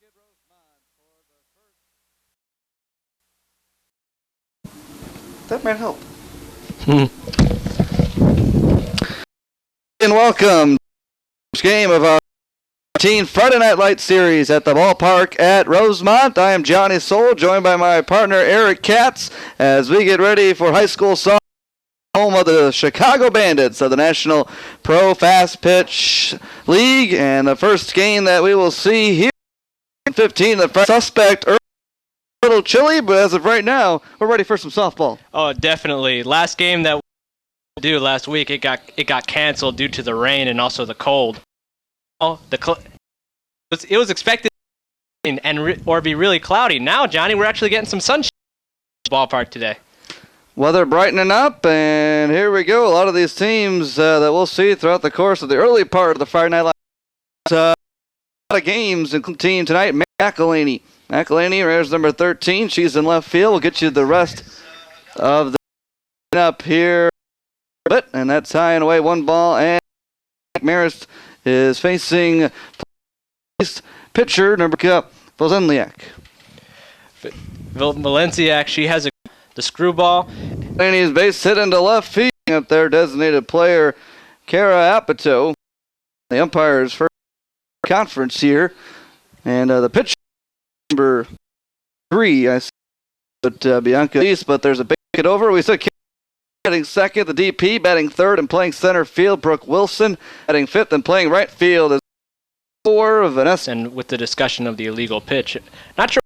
at Rosemont for the first. That might help. And welcome to the game of our Friday Night Light Series at the Ballpark at Rosemont. I am Johnny Soul, joined by my partner Eric Katz, as we get ready for high school softball, home of the Chicago Bandits of the National Pro Fastpitch League. And the first game that we will see here, 15, the suspect early, a little chilly, but as of right now, we're ready for some softball. Oh, definitely. Last game that we did last week, it got canceled due to the rain and also the cold. Oh, it was expected or be really cloudy. Now, Johnny, we're actually getting some sunshine at the ballpark today. Weather brightening up, and here we go. A lot of these teams that we'll see throughout the course of the early part of the Friday Night Live. A lot of games, including team tonight. McElhaney, there's number 13. She's in left field. We'll get you the rest of the up here. And that's high and away, one ball, and Marist is facing pitcher number Valenciak. Valenciak, she has the screwball. And he's base hit into left field up there, designated player Kara Apatow. The umpire's first conference here. And the pitcher number 3, I see, but Bianca East, but there's a big hit over. We said batting second, the DP batting third and playing center field, Brooke Wilson batting fifth and playing right field is 4, Vanessa. And with the discussion of the illegal pitch, not sure.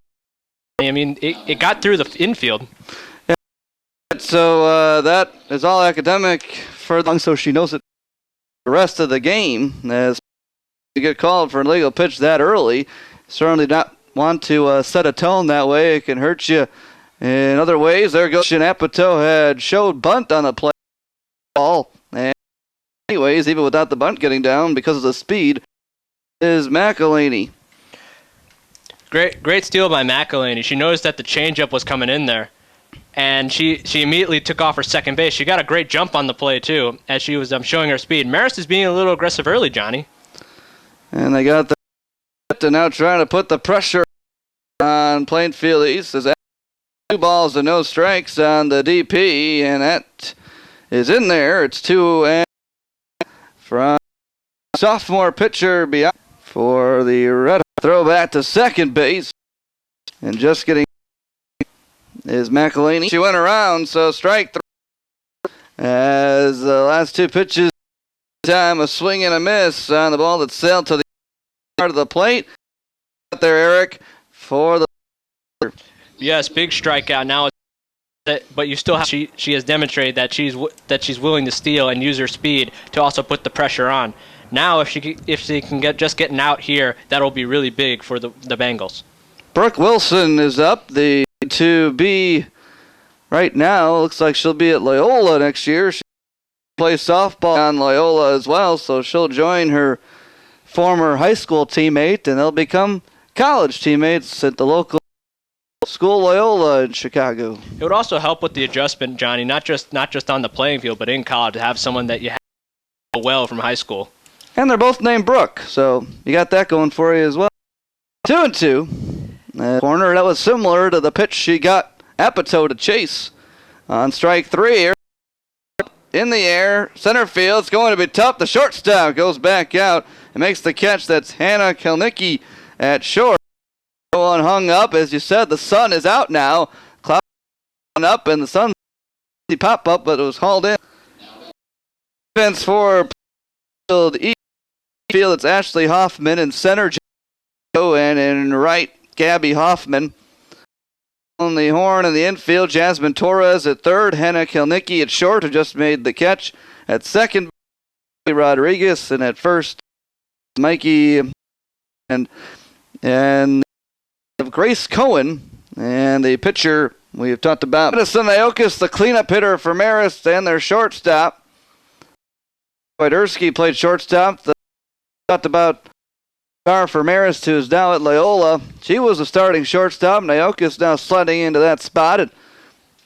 I mean, it got through the infield. Yeah. So that is all academic for long, so she knows it the rest of the game. As you get called for an illegal pitch that early, certainly not want to set a tone that way. It can hurt you in other ways. There goes Apatow had showed bunt on the play ball. And anyways, even without the bunt getting down because of the speed, is McElhaney. Great steal by McElhaney. She noticed that the changeup was coming in there, and she immediately took off her second base. She got a great jump on the play too, as she was showing her speed. Marist is being a little aggressive early, Johnny. And they got the now trying to put the pressure on Plainfield East. As 2 balls and no strikes on the DP, and that is in there. It's 2 and from sophomore pitcher beyond for the Red. Throw back to second base, and just getting is McElhaney. She went around, so strike 3 as the last 2 pitches. Time a swing and a miss on the ball that sailed to the part of the plate. Out there, Eric, for the. Yes, big strikeout now. But you still have she has demonstrated that she's willing to steal and use her speed to also put the pressure on. Now, if she can get out here, that'll be really big for the Bengals. Brooke Wilson is up. The 2B right now looks like she'll be at Loyola next year. She plays softball on Loyola as well, so she'll join her former high school teammate, and they'll become college teammates at the local school Loyola in Chicago. It would also help with the adjustment, Johnny, not just on the playing field, but in college, to have someone that you have well from high school. And they're both named Brooke, so you got that going for you as well. 2-2. Corner, that was similar to the pitch she got Apatow to chase. On strike 3, in the air, center field, it's going to be tough. The shortstop goes back out and makes the catch. That's Hannah Kelnicki at short. One hung up, as you said, the sun is out now. Cloud up, and the sun pop up, but it was hauled in. Defense for East field, it's Ashley Hoffman in center, and in right, Gabby Hoffman. On the horn in the infield, Jasmine Torres at third, Hannah Kelnicki at short, who just made the catch. At second, Rodriguez, and at first, Mikey and Grace Cohen, and the pitcher we have talked about. Madison Iokis, the cleanup hitter for Marist, and their shortstop. Wojderski played shortstop. Talked about star for Marist, who is now at Loyola. She was the starting shortstop. Iokis now sliding into that spot. And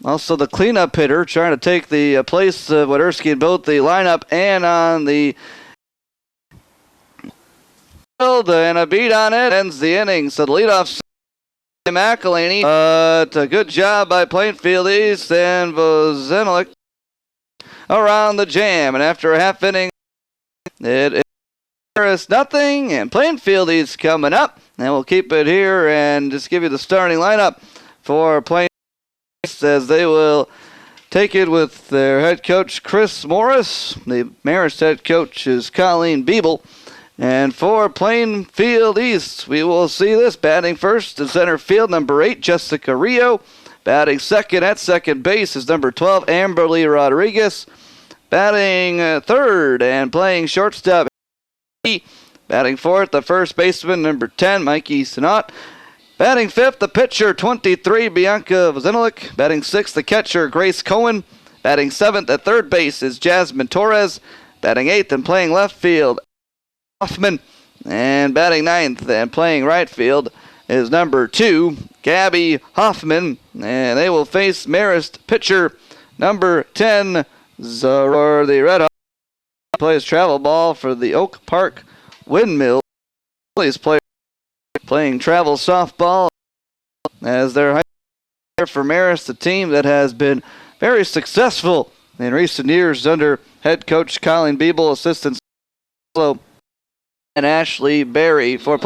also the cleanup hitter, trying to take the place of Wojderski in both the lineup and on the and a beat on it ends the inning. So the leadoff McElhaney. A good job by Plainfield East and Vozenilik around the jam. And after a half inning, it is nothing. And Plainfield East coming up. And we'll keep it here and just give you the starting lineup for Plainfield East as they will take it with their head coach Chris Morris. The Marist head coach is Colleen Biebel. And for Plainfield East, we will see this. Batting first in center field, number 8, Jessica Rio. Batting second at second base is number 12, Amberly Rodriguez. Batting third and playing shortstop, batting fourth, the first baseman, number 10, Mikey Sinat. Batting fifth, the pitcher, 23, Bianca Vozenilik. Batting sixth, the catcher, Grace Cohen. Batting seventh at third base is Jasmine Torres. Batting eighth and playing left field, Hoffman. And batting ninth and playing right field is number 2, Gabby Hoffman. And they will face Marist pitcher number 10, Zara. The Red Hawks plays travel ball for the Oak Park Windmill. He's playing travel softball as their high for Marist, a team that has been very successful in recent years under head coach Colleen Biebel, assistants and Ashley Berry. For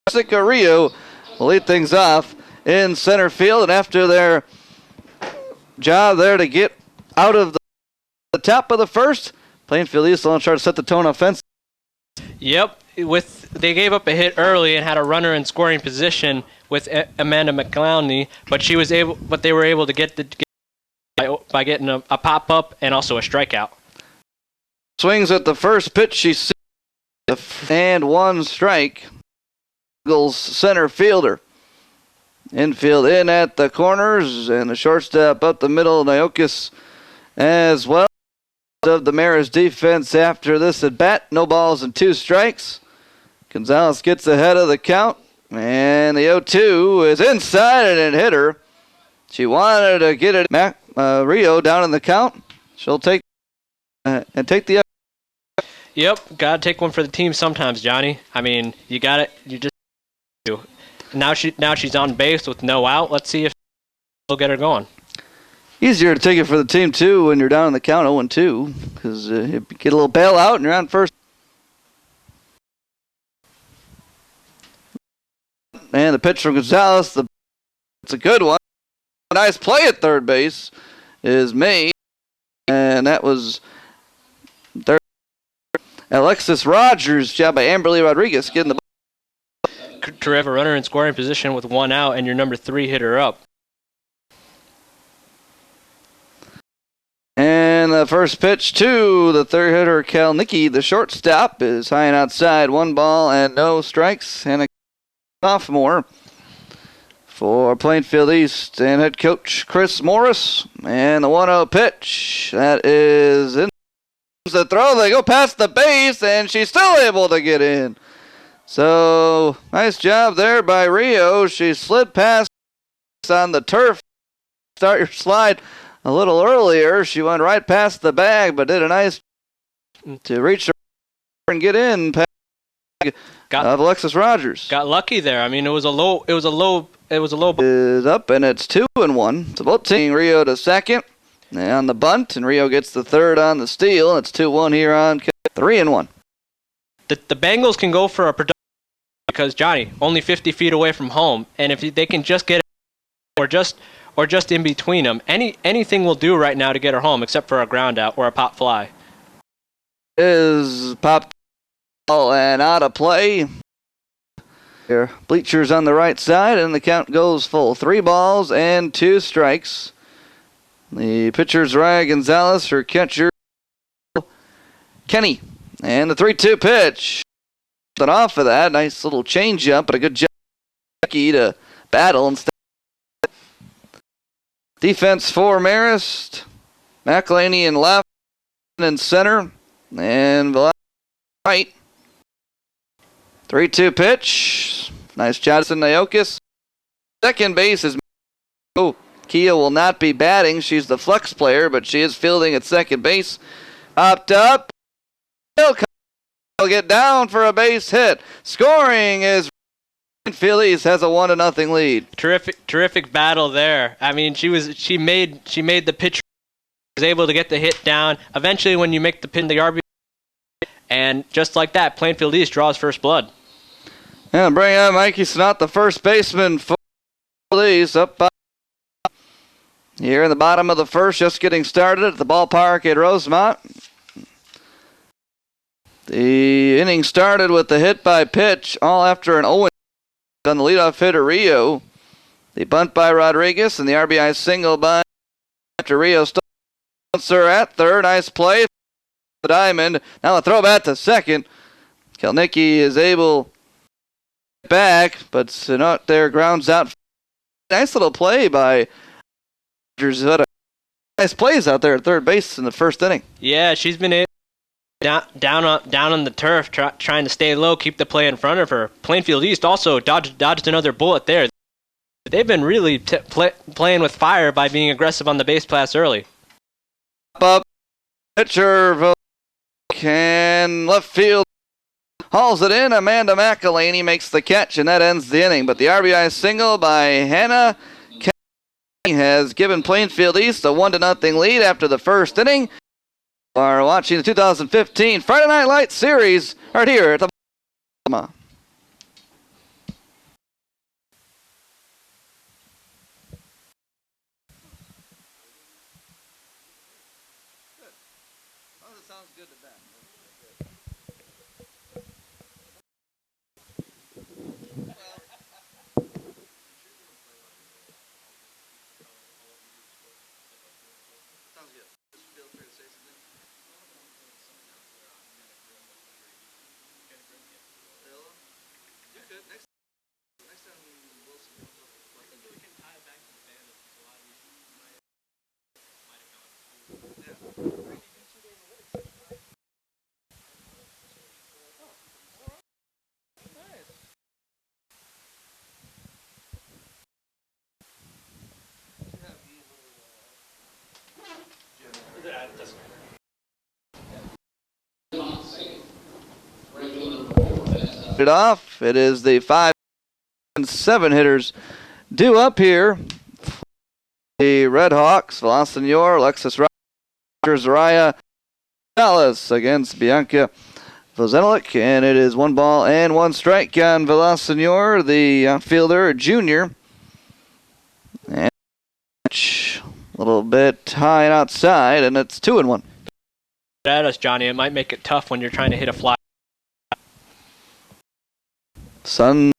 Jessica Rio will lead things off in center field, and after their job there to get out of the top of the first, Plainfield East will try to set the tone offense. Yep, they gave up a hit early and had a runner in scoring position with Amanda McClowney, but they were able to get by getting a pop up and also a strikeout. Swings at the first pitch, she's and one strike. Eagles center fielder. Infield in at the corners and the shortstop up the middle, Niokis as well. Of the Marist defense after this at bat, no balls and 2 strikes. Gonzalez gets ahead of the count, and the 0-2 is inside and it hit her. She wanted to get it Rio down in the count. She'll take the. Yep, gotta take one for the team sometimes, Johnny. I mean, you got it. You just do. Now she's on base with no out. Let's see if we'll get her going. Easier to take it for the team, too, when you're down in the count 0-2, because you get a little bailout and you're on first. And the pitch from Gonzalez, it's a good one. A nice play at third base is made, and that was third. Alexis Rogers, job by Amberly Rodriguez, getting the ball. To have a runner in scoring position with 1 out and your number 3 hitter up. And the first pitch to the third hitter, Kalnicki, the shortstop, is high and outside. 1 ball and no strikes. And a sophomore for Plainfield East and head coach Chris Morris. And the 1-0 pitch. That is in the throw. They go past the base, and she's still able to get in. So, nice job there by Rio. She slid past on the turf. Start your slide. A little earlier, she went right past the bag, but did a nice to reach and get in past of Alexis Rogers. Got lucky there. I mean, it was a low. Is up and it's 2-1. It's both team Rio to second on the bunt, and Rio gets the third on the steal. It's 2-1 here on 3-1. The Bengals can go for a production because Johnny only 50 feet away from home, and if they can just get it or just in between them. Anything will do right now to get her home, except for a ground out or a pop fly. Is popped and out of play. Here, bleachers on the right side, and the count goes full. 3 balls and 2 strikes. The pitcher's Ryan Gonzalez, her catcher Kenny, and the 3-2 pitch. But off of that, nice little change up, but a good job to battle instead. Defense for Marist. McElhaney in left and center. And right. 3-2 pitch. Nice Johnson Niokis. Second base is Kia will not be batting. She's the flex player, but she is fielding at second base. Popped up. get down for a base hit. Scoring is Phillies has a 1-0 lead. Terrific battle there. I mean, she made the pitcher, was able to get the hit down. Eventually, when you make the pin, the RBI, and just like that, Plainfield East draws first blood. And bring up Mikey Snott, the first baseman for Phillies, up by here in the bottom of the first, just getting started at the ballpark at Rosemont. The inning started with the hit by pitch, all after an 0 on the leadoff hitter Rio. The bunt by Rodriguez and the RBI single by after Rio. Sir at third, nice play. The diamond. Now a throw back to second. Kelnicki is able to get back, but Sinot there grounds out. Nice little play by Rodgers. Nice plays out there at third base in the first inning. Yeah, she's been down on the turf, trying to stay low, keep the play in front of her. Plainfield East also dodged another bullet there. They've been really playing with fire by being aggressive on the base pass early. Up, pitcher can left field hauls it in. Amanda McElhaney makes the catch, and that ends the inning. But the RBI single by Hannah has given Plainfield East a 1-0 lead after the first inning. We are watching the 2015 Friday Night Lights series right here at the it off. It is the 5 and 7 hitters due up here. The Red Hawks, Villasenor, Alexis Rogers, Zariah Dallas against Bianca Vozenelik, and it is 1 ball and 1 strike on Villasenor, the outfielder, junior. And a little bit high and outside, and it's 2-1. At us, Johnny. It might make it tough when you're trying to hit a fly. Sun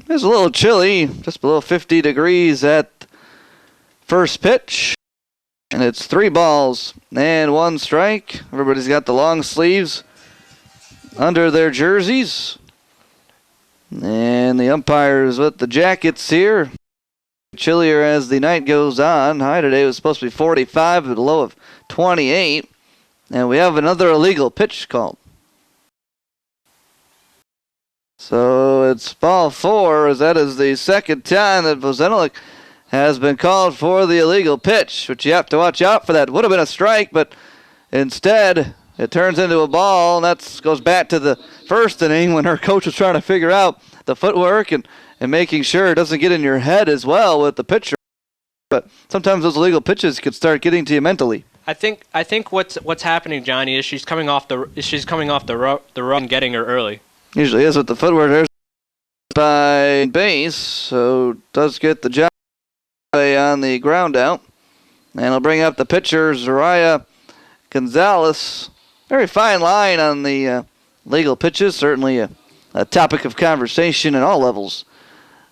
is a little chilly, just below 50 degrees at first pitch. And it's 3 balls and 1 strike. Everybody's got the long sleeves under their jerseys. And the umpires with the jackets here. Chillier as the night goes on. High today was supposed to be 45 with a low of 28. And we have another illegal pitch called. So it's ball 4, as that is the second time that Vozenelik has been called for the illegal pitch, which you have to watch out for. That would have been a strike, but instead it turns into a ball, and that goes back to the first inning when her coach was trying to figure out the footwork and making sure it doesn't get in your head as well with the pitcher. But sometimes those illegal pitches could start getting to you mentally. I think what's happening, Johnny, is she's coming off the run, getting her early. Usually is with the footwork. There's by base, so does get the job on the ground out. And he'll bring up the pitcher, Zariah Gonzalez. Very fine line on the legal pitches. Certainly a topic of conversation at all levels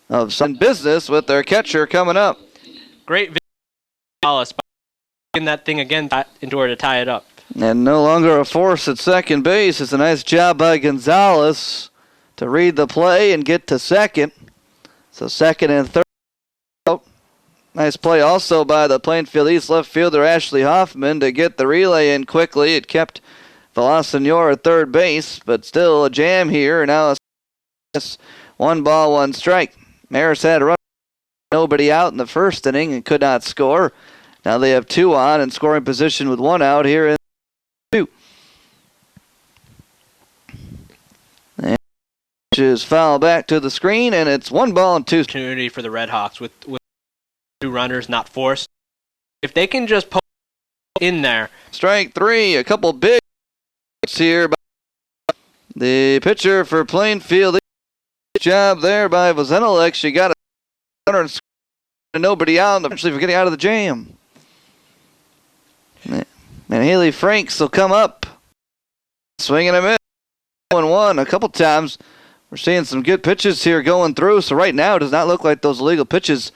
of some business with their catcher coming up. Great Gonzalez in that thing again in order to tie it up. And no longer a force at second base. It's a nice job by Gonzalez to read the play and get to second. So second and third. Oh, nice play also by the Plainfield East left fielder Ashley Hoffman to get the relay in quickly. It kept Villasenor at third base, but still a jam here. Now it's 1 ball, 1 strike. Marist had a run, nobody out in the first inning and could not score. Now they have 2 on and scoring position with 1 out here in 2. Pitches foul back to the screen, and it's 1-2. Opportunity for the Red Hawks with 2 runners not forced. If they can just poke in there. Strike 3, a couple big hits here by the pitcher for Plainfield. Job there by Vozenilek. She got a runner and nobody out, eventually for getting out of the jam. And Haley Franks will come up, swinging a miss. 1-1 a couple times. We're seeing some good pitches here going through. So right now, it does not look like those illegal pitches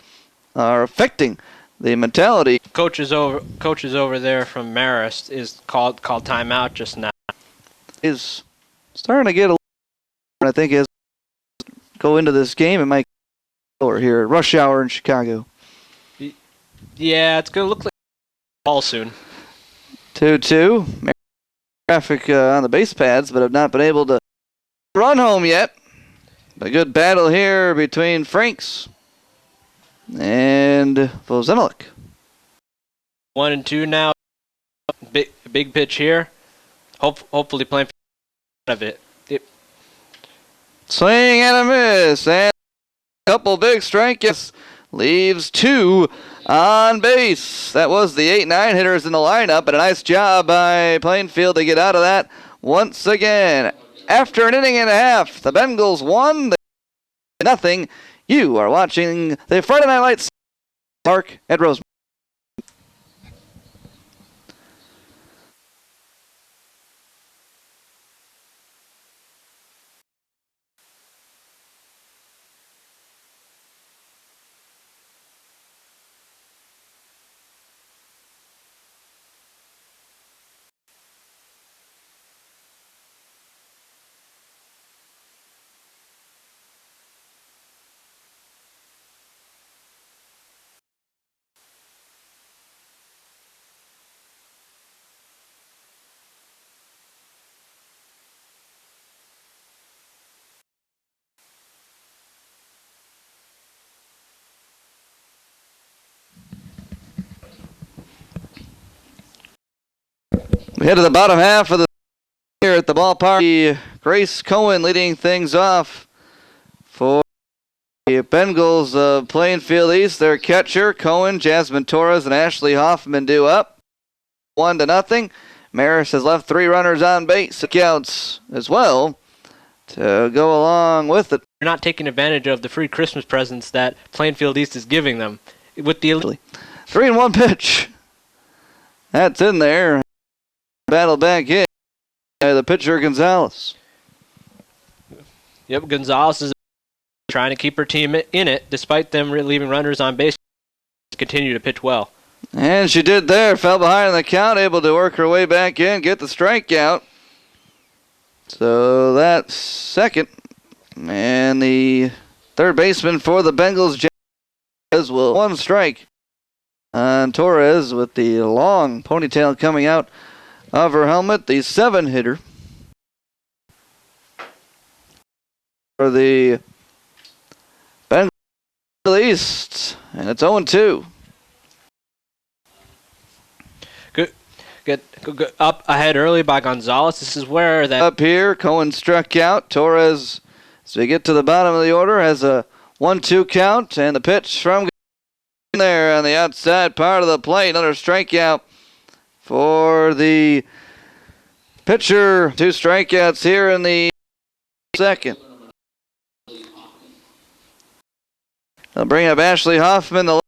are affecting the mentality. Coaches over there from Marist is called timeout just now. Is starting to get a little, I think, as go into this game, it might go here at rush hour in Chicago. Yeah, it's going to look like ball soon. 2-2. Traffic on the base pads, but have not been able to run home yet. A good battle here between Franks and Vozenilek. 1-2 now. Big pitch here. Hopefully playing out of it. Swing and a miss, and a couple big strikeouts. Leaves 2 on base. That was the 8-9 hitters in the lineup, and a nice job by Plainfield to get out of that once again. After an inning and a half, the Bengals won 0-0. You are watching the Friday Night Lights Park at Rosemont. We head to the bottom half of the here at the ballpark. Grace Cohen leading things off for the Bengals of Plainfield East. Their catcher, Cohen, Jasmine Torres, and Ashley Hoffman due up 1-0. Marist has left 3 runners on base. Counts as well to go along with it. You're not taking advantage of the free Christmas presents that Plainfield East is giving them with the 3-1 pitch. That's in there. Battle back in by the pitcher Gonzalez. Yep, Gonzalez is trying to keep her team in it despite them leaving runners on base. Continue to pitch well. And she did there. Fell behind in the count, able to work her way back in, get the strikeout. So that's second. And the third baseman for the Bengals will 1 strike on Torres with the long ponytail coming out of her helmet. The 7-hitter for the Bengals East, and it's 0-2. Good up ahead early by Gonzalez. This is where that up here. Cohen struck out. Torres, as we get to the bottom of the order, has a 1-2 count, and the pitch from there on the outside part of the plate. Another strikeout for the pitcher. 2 strikeouts here in the second. They'll bring up Ashley Hoffman, the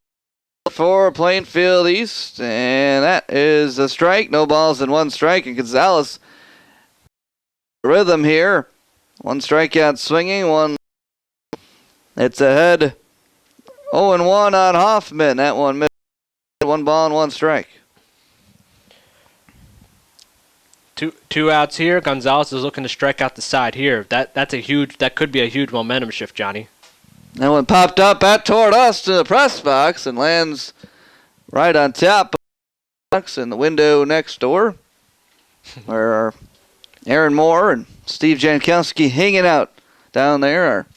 for Plainfield East, and that is a strike. No balls and 1 strike, and Gonzalez rhythm here. 1 strikeout swinging, 1. It's ahead 0-1 on Hoffman. That one missed. 1 ball and 1 strike. Two outs here. Gonzalez is looking to strike out the side here. That could be a huge momentum shift, Johnny. That one popped up toward us to the press box and lands right on top of the box in the window next door, where our Aaron Moore and Steve Jankowski hanging out down there. Our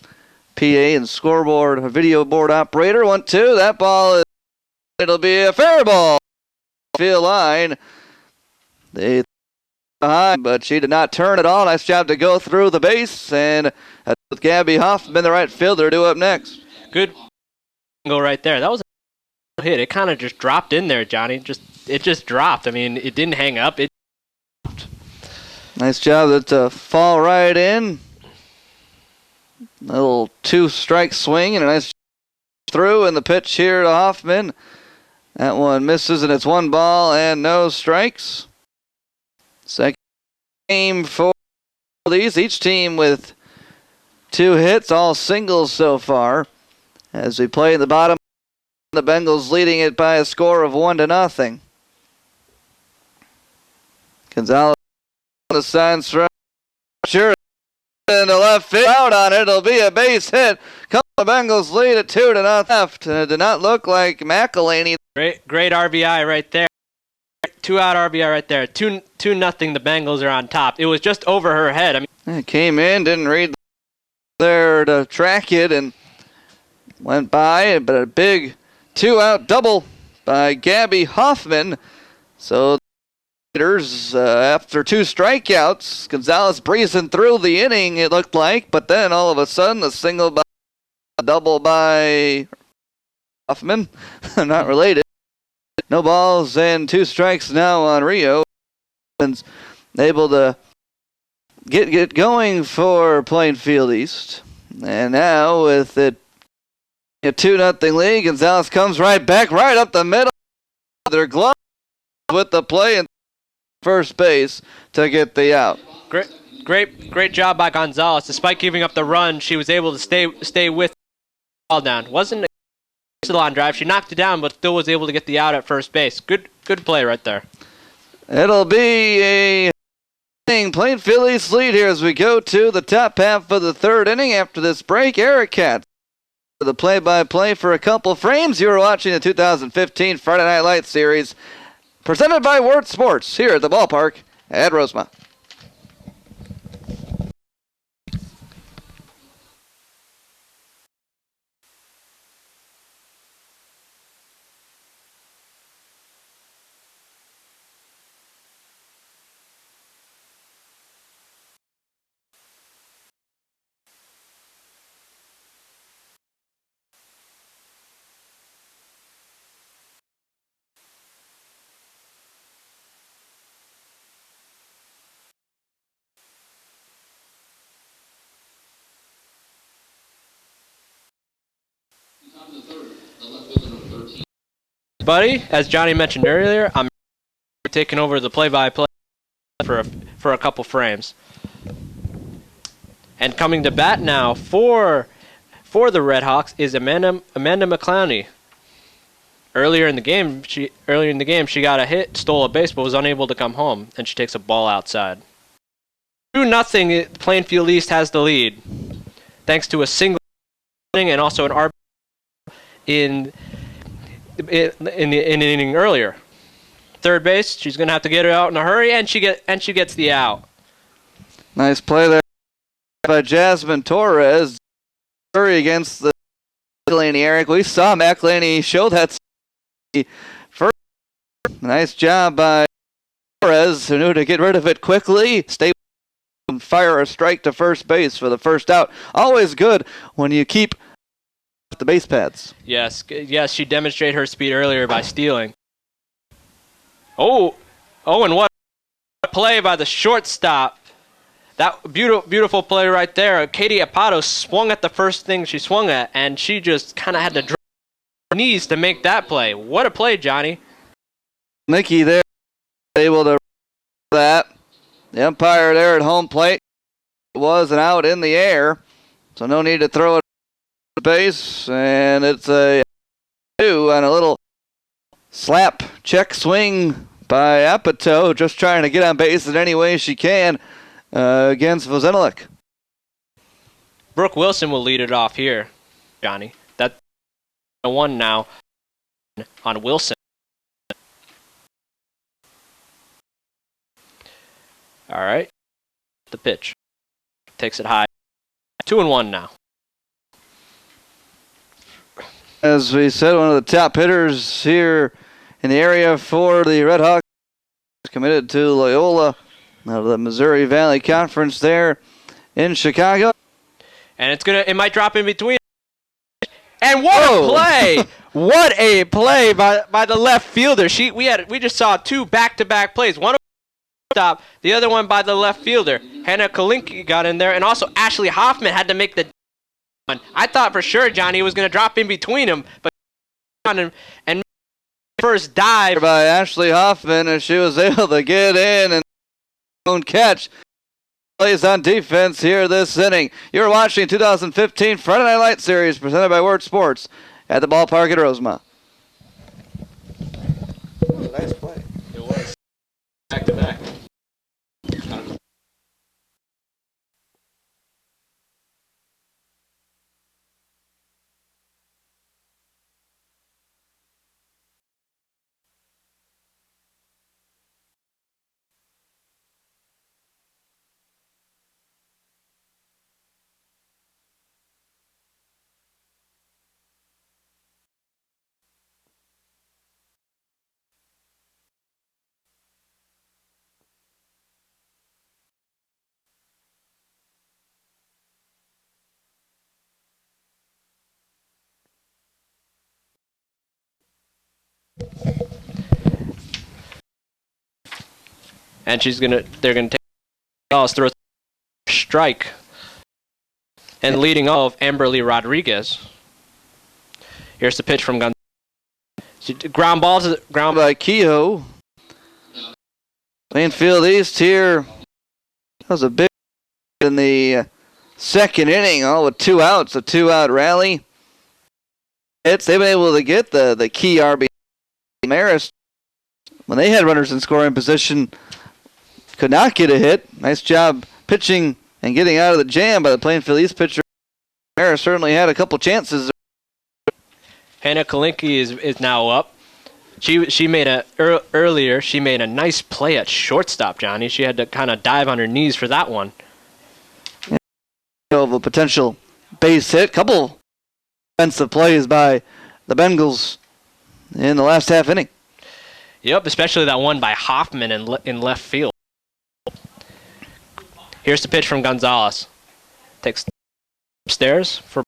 PA and scoreboard, video board operator. 1-2. That ball it'll be a fair ball. Field line. They behind, but she did not turn at all. Nice job to go through the base, and with Gabby Hoffman, the right fielder, due up next. Good go right there. That was a hit. It kind of just dropped in there, Johnny. It just dropped. I mean, it didn't hang up. It. Nice job to fall right in. A little 2-strike swing and a nice through, and the pitch here to Hoffman. That one misses, and it's 1 ball and no strikes. Second game for these. Each team with 2 hits, all singles so far. As we play in the bottom, the Bengals leading it by a score of 1-0. Gonzalez on the signs from sure in the left field out on it. It'll be a base hit. The Bengals lead at 2-0 left. And it did not look like McElhaney. Great RBI right there. 2-out RBI right there. 2-0. The Bengals are on top. It was just over her head. I mean, it came in, didn't read there to track it, and went by. But a big 2-out double by Gabby Hoffman. So after 2 strikeouts, Gonzalez breezing through the inning, it looked like, but then all of a sudden a double by Hoffman, not related. No balls and 2 strikes now on Rio. Able to get going for Plainfield East, and now with it a 2-0 lead, Gonzalez comes right back, right up the middle. Their glove with the play and first base to get the out. Great job by Gonzalez. Despite giving up the run, she was able to stay with the ball down. Wasn't a salon drive. She knocked it down, but still was able to get the out at first base. Good play right there. It'll be a Plainfield East lead here as we go to the top half of the 3rd inning after this break. Eric Katz for the play-by-play for a couple frames. You are watching the 2015 Friday Night Lights series, presented by Word Sports here at the Ballpark at Rosemont. Buddy, as Johnny mentioned earlier, I'm taking over the play-by-play for a couple frames. And coming to bat now for the Red Hawks is Amanda McClowney. Earlier in the game, she got a hit, stole a base, but was unable to come home, and she takes a ball outside. 2-0. Plainfield East has the lead, thanks to a single inning and also an RBI in an inning earlier. Third base, she's gonna have to get it out in a hurry, and she gets the out. Nice play there by Jasmine Torres. Hurry against the McElhaney, Eric. We saw McElhaney show that first. Nice job by Torres, who knew to get rid of it quickly. Stay and fire a strike to first base for the first out. Always good when you keep the base pads. Yes, she demonstrated her speed earlier by stealing. Oh, and what a play by the shortstop. That beautiful play right there. Katie Apato swung at the first thing she swung at, and she just kind of had to drop her knees to make that play. What a play, Johnny. Nikki there able to that. The umpire there at home plate was an out in the air, so no need to throw it to base, and it's a 2 on a little slap check swing by Apato, just trying to get on base in any way she can against Vozenelik. Brooke Wilson will lead it off here, Johnny. That's a 1 now on Wilson. All right, the pitch takes it high. 2-1 now. As we said, one of the top hitters here in the area for the Red Hawks, committed to Loyola out of the Missouri Valley Conference there in Chicago. And it might drop in between. And what a play! What a play by the left fielder. We just saw two back-to-back plays. One stop, the other one by the left fielder. Hannah Kalinke got in there, and also Ashley Hoffman had to make the one. I thought for sure Johnny was going to drop in between them, but and first dive by Ashley Hoffman, and she was able to get in and own catch. Plays on defense here this inning. You're watching 2015 Friday Night Light Series presented by Word Sports at the Ballpark at Rosemont. That was a nice play. It was back to back. And they're gonna take Gonzalez, throw strike, and leading off Amberly Rodriguez. Here's the pitch from Gonzalez. Ground by Kehoe. Plainfield East here. That was a big in the second inning, all with 2 outs, a 2-out rally. They've been able to get the key RB. Marist, when they had runners in scoring position, could not get a hit. Nice job pitching and getting out of the jam by the Plainfield East pitcher. Marist certainly had a couple chances. Hannah Kalinke is now up. She made earlier. She made a nice play at shortstop, Johnny. She had to kind of dive on her knees for that one. Of a potential base hit. Couple defensive plays by the Bengals in the last half inning. Yep, especially that one by Hoffman in left field. Here's the pitch from Gonzalez. Takes upstairs for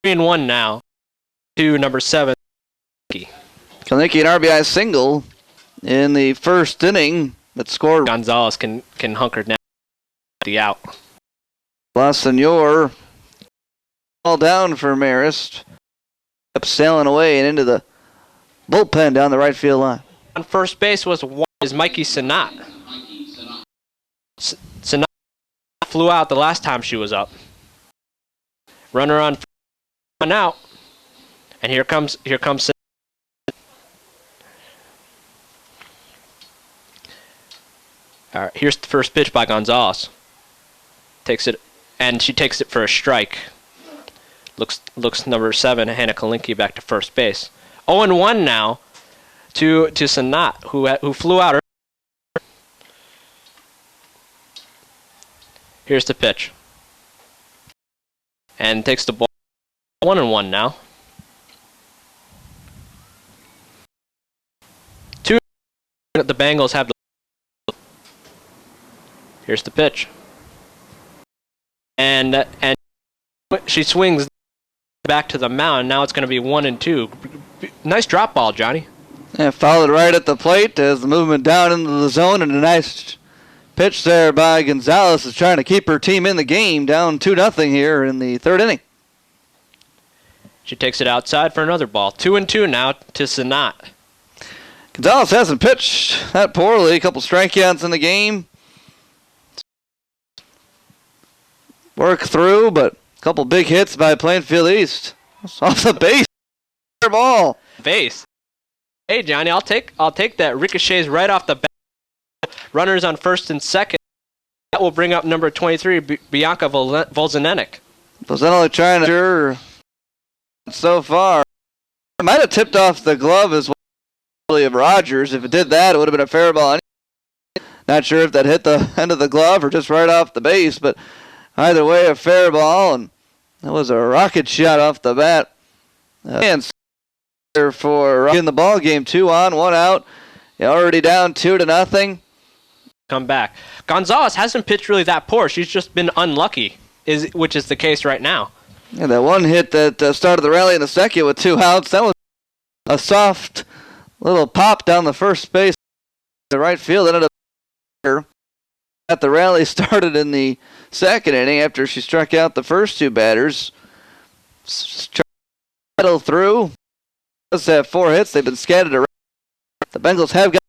3-1 now to number 7. Kalinke an RBI single in the first inning that scored. Gonzalez can hunker down the out. La Senor all down for Marist. Up sailing away and into the bullpen down the right field line. On first base is Mikey Sinat. Sinat flew out the last time she was up. Runner on out, and here comes Sinat. All right, here's the first pitch by Gonzalez. Takes it, and she takes it for a strike. Looks number 7, Hannah Kalinke, back to first base. 0-1 now to Sinat, who flew out. Here's the pitch. And takes the ball. 1-1 now. 2. The Bengals have the. Here's the pitch. And she swings back to the mound. Now it's going to be 1-2. Nice drop ball, Johnny. Yeah, followed right at the plate as the movement down into the zone, and a nice pitch there by Gonzalez is trying to keep her team in the game, down 2-0 here in the third inning. She takes it outside for another ball. 2-2 now to Sinat. Gonzalez hasn't pitched that poorly. A couple strikeouts in the game. Work through, but a couple big hits by Plainfield East. Off the base. Ball. Base. Hey, Johnny, I'll take that. Ricochets right off the bat. Runners on first and second. That will bring up number 23, Bianca Volzanenek. Volzanenek trying to sure so far. It might have tipped off the glove as well of Rogers. If it did that, it would have been a fair ball. Not sure if that hit the end of the glove or just right off the base, but either way, a fair ball, and that was a rocket shot off the bat. And for in the ball game, 2 on, 1 out. You're already down 2-0. come back. Gonzalez hasn't pitched really that poor. She's just been unlucky, which is the case right now. Yeah, that one hit that started the rally in the second with 2 outs, that was a soft little pop down the first base. The right field ended up at the rally started in the second inning after she struck out the first 2 batters. Settle through. Does have 4 hits. They've been scattered around. The Bengals have got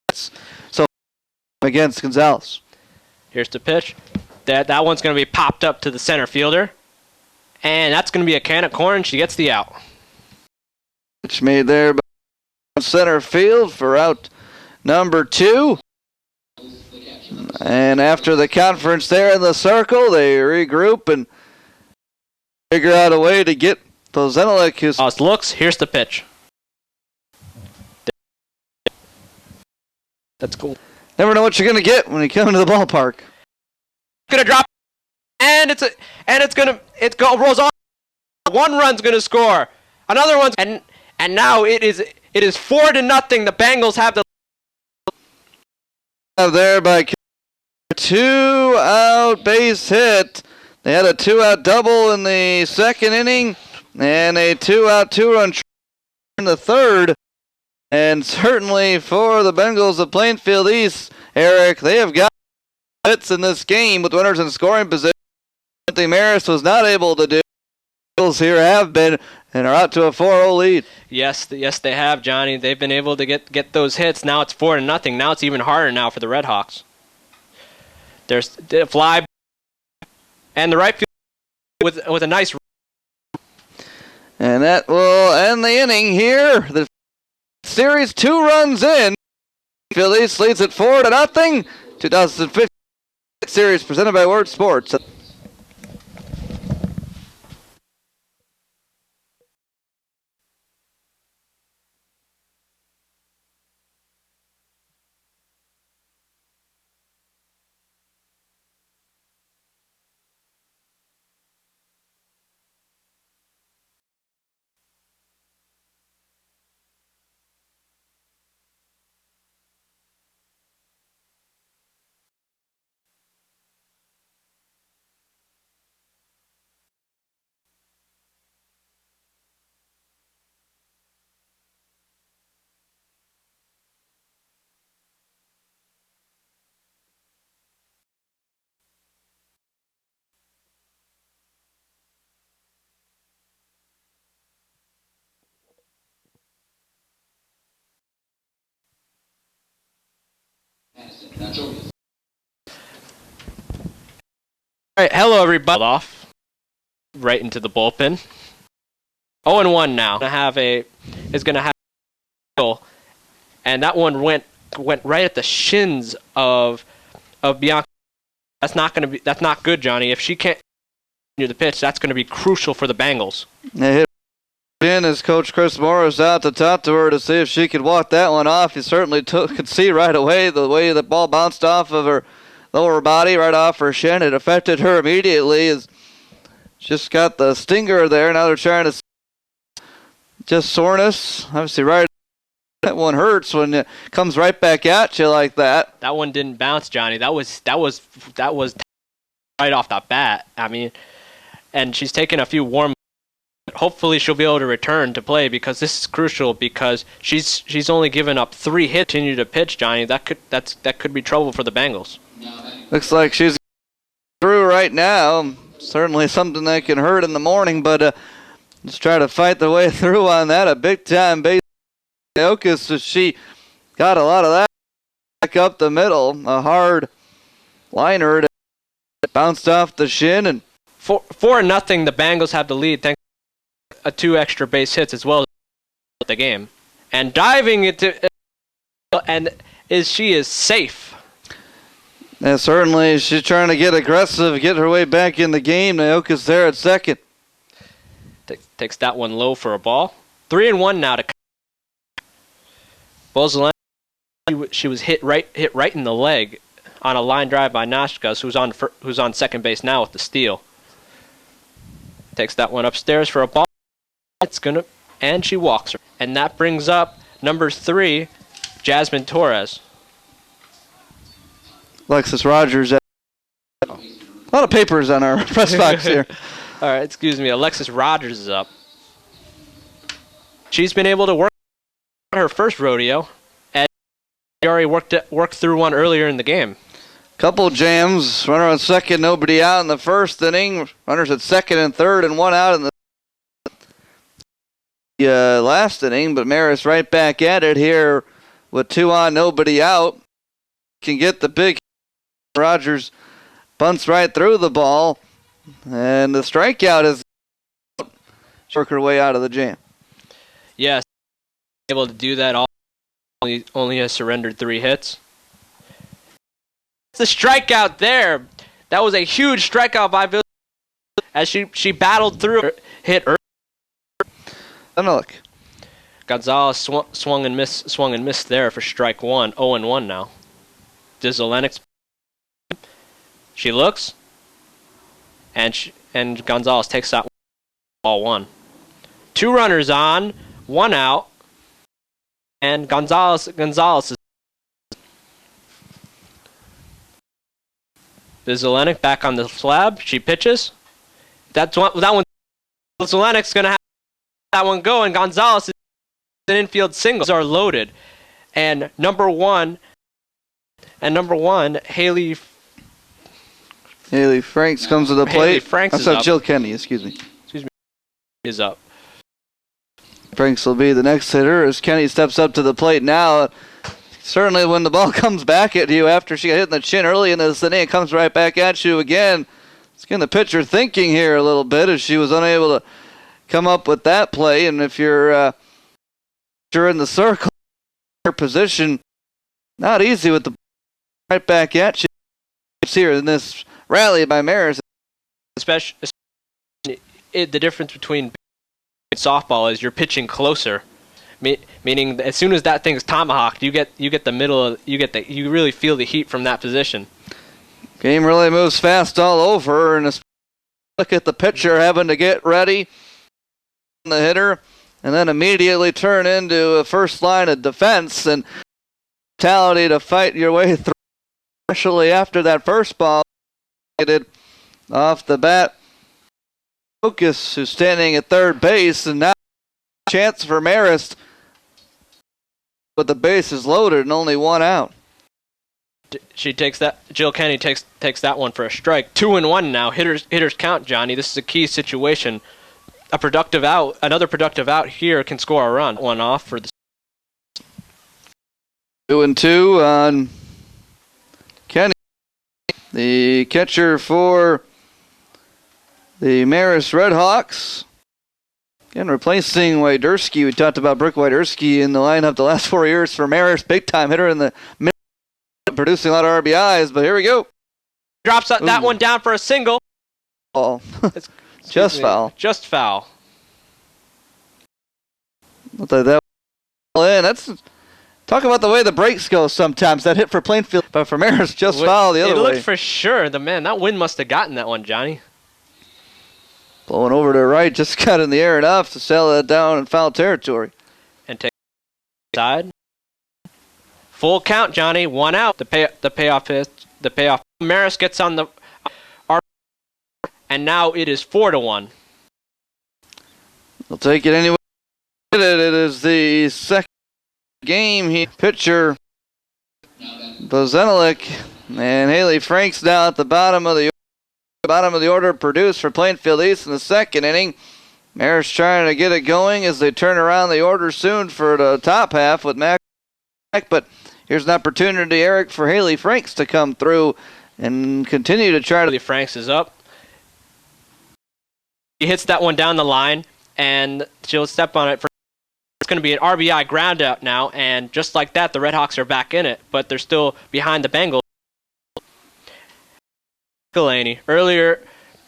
hits. So against Gonzalez. Here's the pitch. That one's going to be popped up to the center fielder. And that's going to be a can of corn. She gets the out. Pitch made there by center field for out number 2. And after the conference there in the circle, they regroup and figure out a way to get Plzenik, who's looks. Here's the pitch. That's cool. Never know what you're gonna get when you come into the ballpark. Gonna drop, and it rolls on. 1 run's gonna score. Another one's and now it is 4-0. The Bengals have the there by 2-out base hit. They had a 2-out double in the second inning and a 2-out 2-run in the third. And certainly for the Bengals of Plainfield East, Eric, they have got hits in this game with runners in scoring position. Something Marist was not able to do. The Bengals here have been and are out to a 4-0 lead. Yes, they have, Johnny. They've been able to get those hits. Now it's 4-0. Now it's even harder now for the Red Hawks. There's a fly and the right field with a nice. And that will end the inning here. The series 2 runs in. Phillies leads at 4-0. 2015 series presented by Word Sports. All right, hello everybody. Off right into the bullpen. 0-1 now. Is gonna have, and that one went right at the shins of Bianca. That's not good, Johnny. If she can't near the pitch, that's going to be crucial for the Bengals. They hit in as Coach Chris Morris out to talk to her to see if she could walk that one off. You certainly could see right away the way the ball bounced off of her lower body, right off her shin. It affected her immediately. Is just got the stinger there. Now they're trying to just soreness. Obviously, right. That one hurts when it comes right back at you like that. That one didn't bounce, Johnny. That was right off the bat. I mean, and she's taken a few warm. Hopefully, she'll be able to return to play because this is crucial. Because she's only given up 3 hits. Continue to pitch, Johnny. That could be trouble for the Bengals. Looks like she's through right now. Certainly something that can hurt in the morning, but just try to fight the way through on that. A big time base. So she got a lot of that back up the middle. A hard liner that bounced off the shin. And 4-0, the Bengals have the lead thanks to 2 extra base hits as well as the game. And diving into she is safe. Yeah, certainly she's trying to get aggressive, get her way back in the game. Naoka's there at second. Takes that one low for a ball. 3-1 now to Bozelen. She was hit right in the leg on a line drive by Nashkas, who's on second base now with the steal. Takes that one upstairs for a ball. And she walks her. And that brings up number 3, Jasmine Torres. Alexis Rogers. A lot of papers on our press box here. All right, excuse me. Alexis Rogers is up. She's been able to work on her first rodeo, and she already worked through one earlier in the game. Couple jams. Runner on second, nobody out in the first inning. Runners at second and third, and one out in the last inning. But Marist right back at it here with 2 on, nobody out. Can get the big hit. Rogers bunts right through the ball, and the strikeout is work her way out of the jam. Yes, able to do that. Only has surrendered 3 hits. The strikeout there. That was a huge strikeout by Bill as she battled through hit early. Look. Gonzalez swung and missed there for strike 1. 0-1 now. Does Zelenik? She looks, and Gonzalez takes that ball 1. 2 runners on, 1 out, and Gonzalez is. Zelenik back on the slab. She pitches. That one. Zelenik's gonna have that one go, and Gonzalez is an infield singles are loaded, and number one, Haley Franks comes to the plate. Haley Franks is up. Jill Kenny, excuse me, is up. Franks will be the next hitter as Kenny steps up to the plate now. Certainly when the ball comes back at you after she got hit in the chin early in this inning, it comes right back at you again. It's getting the pitcher thinking here a little bit as she was unable to come up with that play. And if you're in the circle, your position, not easy with the right back at you. It's here in this rally by Marist. Especially the difference between softball is you're pitching closer. Meaning, as soon as that thing's tomahawked, you get the middle. You really feel the heat from that position. Game really moves fast all over, and look at the pitcher having to get ready, the hitter, and then immediately turn into a first line of defense and mentality to fight your way through. Especially after that first ball, off the bat. Lucas, who's standing at third base, and now chance for Marist. But the base is loaded and only 1 out. She takes that. Jill Kenny takes that one for a strike. 2-1 now. Hitters count, Johnny. This is a key situation. Another productive out here can score a run. 1 off for the 2-2 on Kenny, the catcher for the Marist Redhawks. Again, replacing Wyderski. We talked about Brooke Wyderski in the lineup the last 4 years for Marist. Big time hitter in the middle, producing a lot of RBIs, but here we go. Drops that one down for a single. Oh, just foul. Just foul. Look at that in. Talk about the way the breaks go sometimes. That hit for Plainfield, but for Marist, just foul the other way. It looked for sure. That wind must have gotten that one, Johnny. Blowing over to the right, just got in the air enough to sail that down in foul territory. And take side. Full count, Johnny. 1 out. The payoff. Marist gets on the and now it is 4-1. We'll take it anyway. It is the second game. Pitcher Bozenelik and Haley Franks now at the bottom of the order produced for Plainfield East in the second inning. Marist trying to get it going as they turn around the order soon for the top half with Mac. But here's an opportunity, Eric, for Haley Franks to come through and continue to try to. Haley Franks is up. He hits that one down the line, and she'll step on it. It's going to be an RBI ground out now, and just like that, the Redhawks are back in it, but they're still behind the Bengals. Delaney. Earlier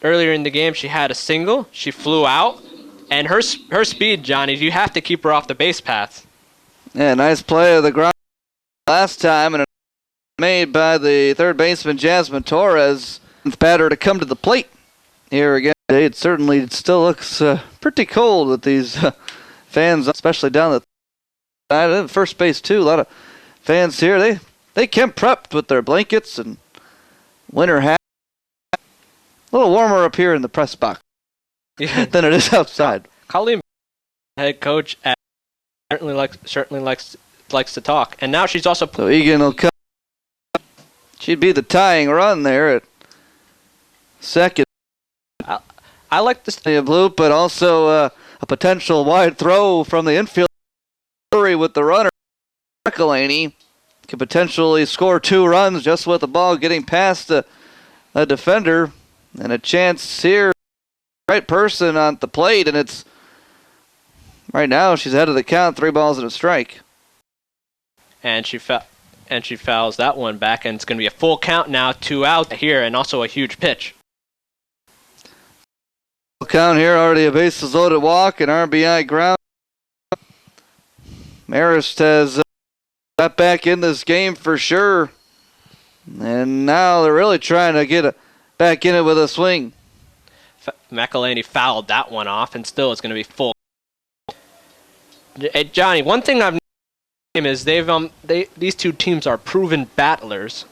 in the game, she had a single. She flew out, and her speed, Johnny, you have to keep her off the base paths. Yeah, nice play of the ground last time, and a made by the third baseman Jasmine Torres. Batter to come to the plate here again. It certainly still looks pretty cold with these fans, especially down the side of first base too. A lot of fans here. They came prepped with their blankets and winter hat. A little warmer up here in the press box than it is outside. Colleen, head coach, certainly likes to talk, and now she's also. So Egan will come. She'd be the tying run there at second. I like this Bloop, but also a potential wide throw from the infield with the runner. McElhaney could potentially score 2 runs just with the ball getting past a defender, and a chance here. Right person on the plate, and it's right now she's ahead of the count, 3 balls and a strike. And she fouls that one back, and it's going to be a full count now, 2 out here, and also a huge pitch. Count here, already a bases loaded walk and RBI ground. Marist has got back in this game for sure, and now they're really trying to get back in it with a swing. McElhaney fouled that one off, and still it's going to be full. Hey, Johnny, one thing I've noticed is these two teams are proven battlers.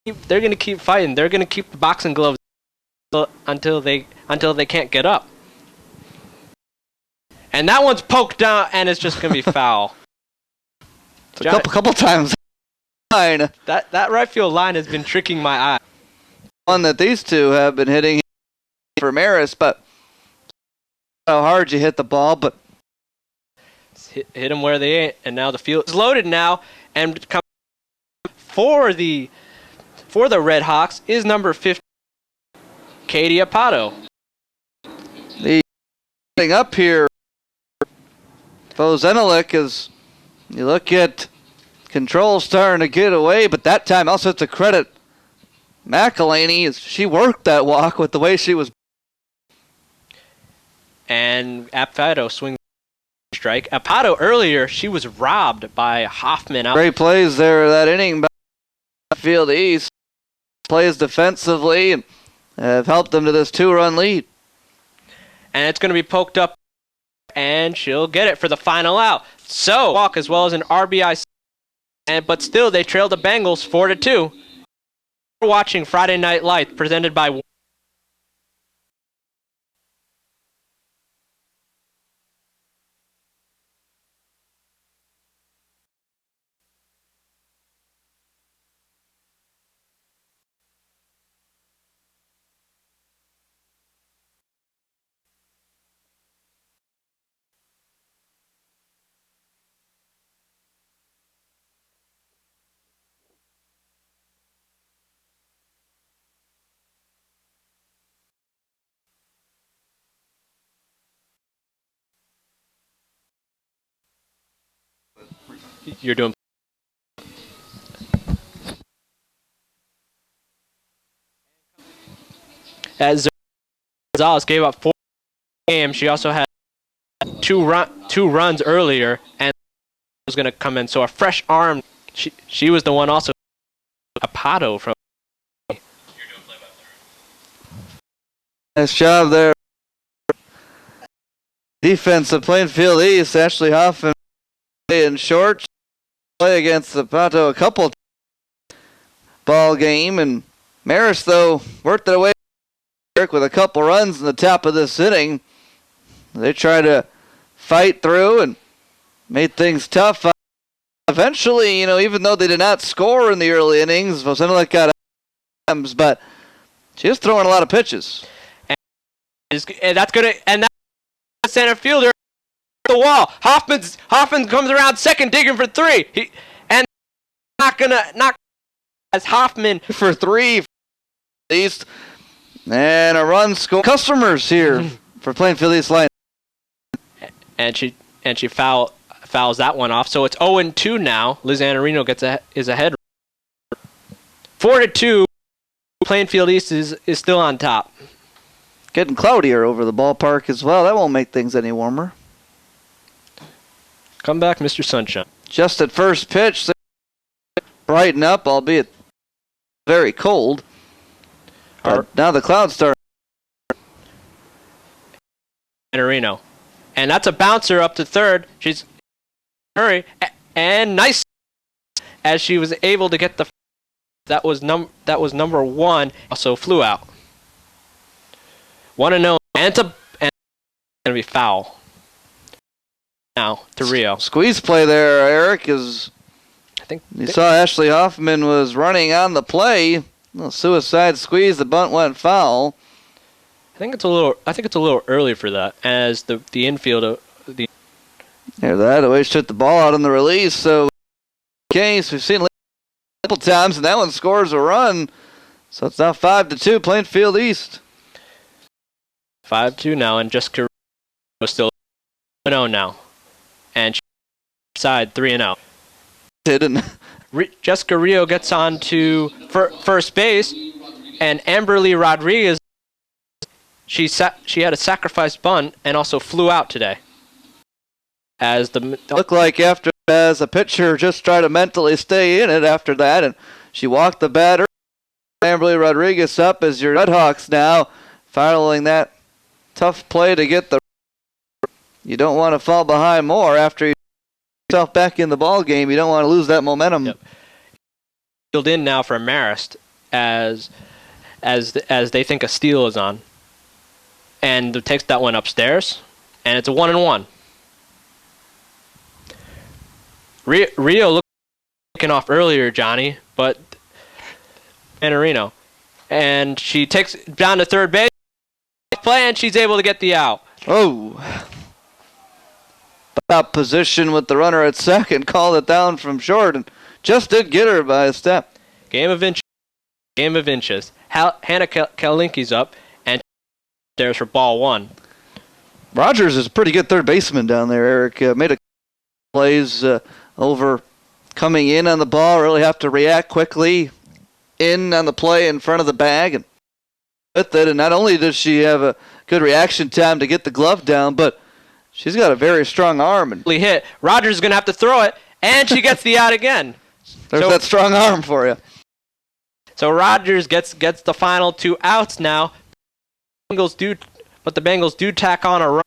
They're going to keep fighting. They're going to keep the boxing gloves until they can't get up. And that one's poked down, and it's just going to be foul. A couple times. That right field line has been tricking my eye. One that these two have been hitting for Marist, but how hard you hit the ball, but hit them where they ain't, and now the field is loaded now, and for the Red Hawks is number 50, Katie Apato. The thing up here, Vozenelik, is you look at control starting to get away, but that time also to credit McElhaney, as she worked that walk with the way she was. And Apato swings strike. Apato earlier, she was robbed by Hoffman. Great plays there that inning by Field East. Plays defensively and have helped them to this 2-run lead. And it's going to be poked up, and she'll get it for the final out. So, walk as well as an RBI. But still, they trailed the Bengals 4-2. We're watching Friday Night Lights presented by. You're doing. As Gonzalez gave up 4 games, she also had two runs earlier, and was going to come in. So a fresh arm. She was the one also. Apato from. Nice job there. Defense of Plainfield East, Ashley Hoffman in short. Play against Apato a couple ball game, and Marist, though, worked their way with a couple runs in the top of this inning. They tried to fight through and made things tough. Eventually, even though they did not score in the early innings, Vozenelik got out, but she was throwing a lot of pitches. And that's center fielder the wall. Hoffman comes around second, digging for 3. Not as Hoffman for 3 at least, and a run score. Customers here for Plainfield East line, and she fouls that one off. So it's 0-2 now. Liz Anarino is ahead. 4-2. Plainfield East is still on top. Getting cloudier over the ballpark as well. That won't make things any warmer. Come back, Mr. Sunshine. Just at first pitch, brighten up, albeit very cold. Now the clouds start. Anarino. And that's a bouncer up to third. She's hurry and nice as she was able to get the That was number 1. Also flew out. 1-0, and it's gonna be foul. Now to Rio. Squeeze play there, Eric. You saw Ashley Hoffman was running on the play. A little suicide squeeze. The bunt went foul. I think it's a little early for that, as the infield. Hear that? Always took the ball out on the release. So, case we've seen a couple times, and that one scores a run. So it's now 5-2, Plainfield East. 5-2 now, and Jessica Rio still 0 now, and side 3-0. Didn't. Jessica Rio gets on to first base, and Amberly Rodriguez. She had a sacrifice bunt and also flew out today. Looked like as a pitcher just tried to mentally stay in it after that, and she walked the batter. Amberly Rodriguez up as your Redhawks now, following that tough play to get the. You don't want to fall behind more after you get yourself back in the ball game. You don't want to lose that momentum. Yep. Filled in now for Marist as they think a steal is on, and takes that one upstairs, and it's a 1-1. Rio looking off earlier, Johnny, but Anarino, and she takes down to third base, play, and she's able to get the out. Oh, about position with the runner at second, called it down from short, and just did get her by a step. Game of inches. Hannah Kalinki's up, and there's for ball 1. Rogers is a pretty good third baseman down there, Eric. Made a plays over coming in on the ball, really have to react quickly in on the play in front of the bag, and with it. And not only does she have a good reaction time to get the glove down, but she's got a very strong arm. And hit. Rogers is going to have to throw it, and she gets the out again. There's that strong arm for you. So Rogers gets the final 2 outs now. The Bengals do tack on a run.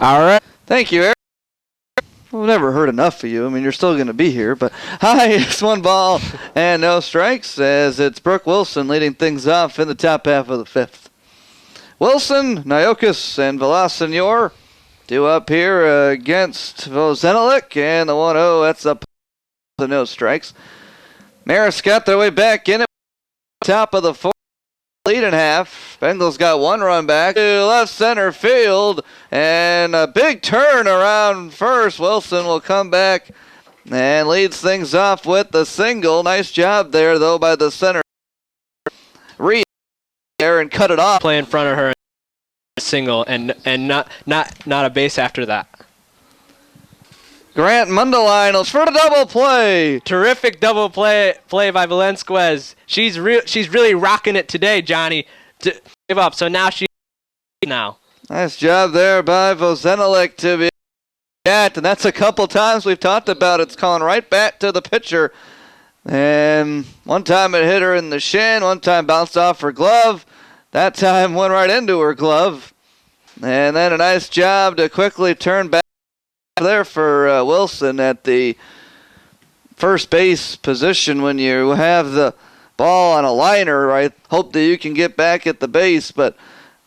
All right. Thank you, Eric. We've never heard enough of you. I mean, you're still going to be here. But, it's 1 ball and no strikes as it's Brooke Wilson leading things off in the top half of the 5th. Wilson, Nyokas, and Villasenor due up here against Vozenelik, and the 1-0, that's up to no strikes. Marist got their way back in it. Top of the 4th. Lead in half. Bengals got 1 run back to left center field, and a big turn around first. Wilson will come back and leads things off with the single. Nice job there, though, by the center. Reed there and cut it off. Play in front of her, single, and not a base after that. Grant Mundelein for the double play. Terrific double play by Valenzuela. She's really rocking it today, Johnny. To give up. So now Nice job there by Vozenelik to be at, and that's a couple times we've talked about. It's calling right back to the pitcher. And one time it hit her in the shin, one time bounced off her glove. That time went right into her glove. And then a nice job to quickly turn back there for Wilson at the first base position. When you have the ball on a liner, right, hope that you can get back at the base, but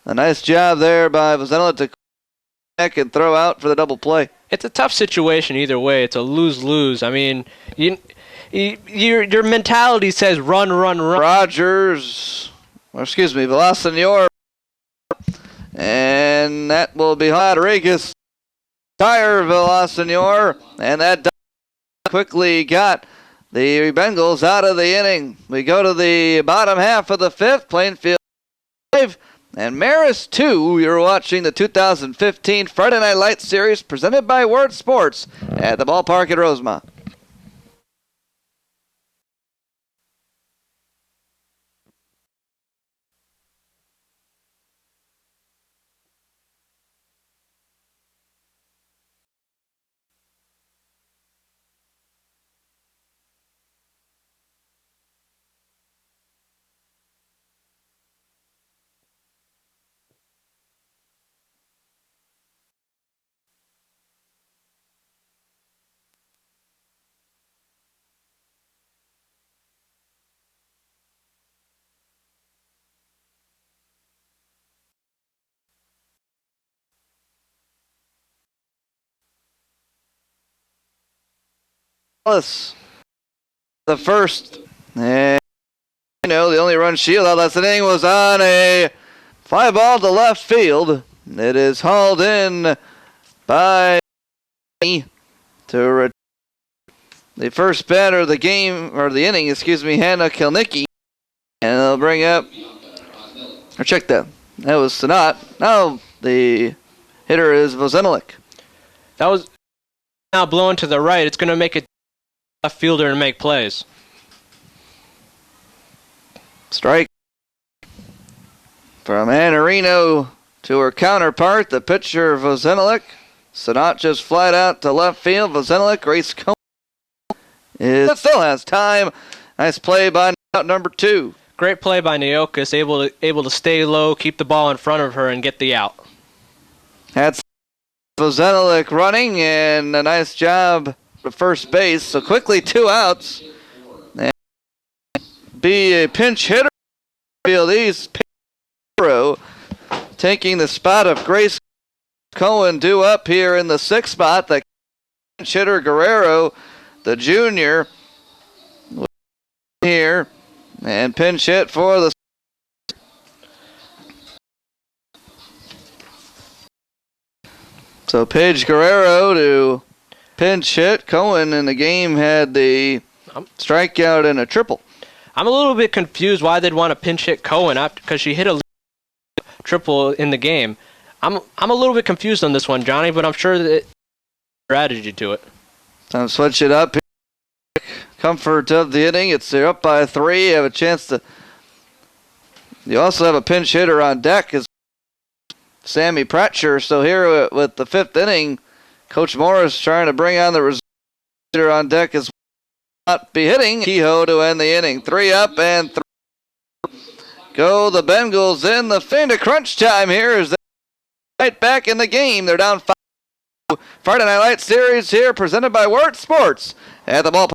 a nice job there by Vozenelik to back and throw out for the double play. It's a tough situation either way. It's a lose-lose. I mean, Your mentality says run, run, run. Villasenor. And that will be Rodriguez. Tire Villasenor. And that quickly got the Bengals out of the inning. We go to the bottom half of the fifth. Plainfield 5 and Marist 2. You're watching the 2015 Friday Night Lights Series presented by Word Sports at the Ballpark at Rosemont. The first, and the only run Shield out last inning was on a fly ball to left field. It is hauled in by to the first batter of the game, or the inning, Hannah Kilnicki, and they'll bring up, or check that. That was Sanat. Now the hitter is Vozenelik. That was now blowing to the right. It's going to make it left fielder and make plays. Strike from Anarino to her counterpart, the pitcher Vozenelik. Sanat just flied out to left field. Vozenelik, Grace Cohen still has time. Nice play by number 2. Great play by Neokas, able to stay low, keep the ball in front of her, and get the out. That's Vozenelik running, and a nice job at first base. So quickly 2 outs. And be a pinch hitter. These taking the spot of Grace Cohen due up here in the 6th spot. The pinch hitter Guerrero, the junior, here, and pinch hit for the. So Paige Guerrero to pinch hit. Cohen in the game had the strikeout and a triple. I'm a little bit confused why they'd want to pinch hit Cohen because she hit a triple in the game. I'm a little bit confused on this one, Johnny, but I'm sure that strategy to it. Time to switch it up. Comfort of the inning. They're up by 3. You have a chance to. You also have a pinch hitter on deck, is Sammy Pratcher. So here with the 5th inning, Coach Morris trying to bring on the reserve hitter on deck as not be hitting. Kehoe to end the inning. 3 up and 3. Go the Bengals in the fin to crunch time here as they're right back in the game. They're down 5. Friday Night Lights Series here presented by Word Sports at the Ballpark.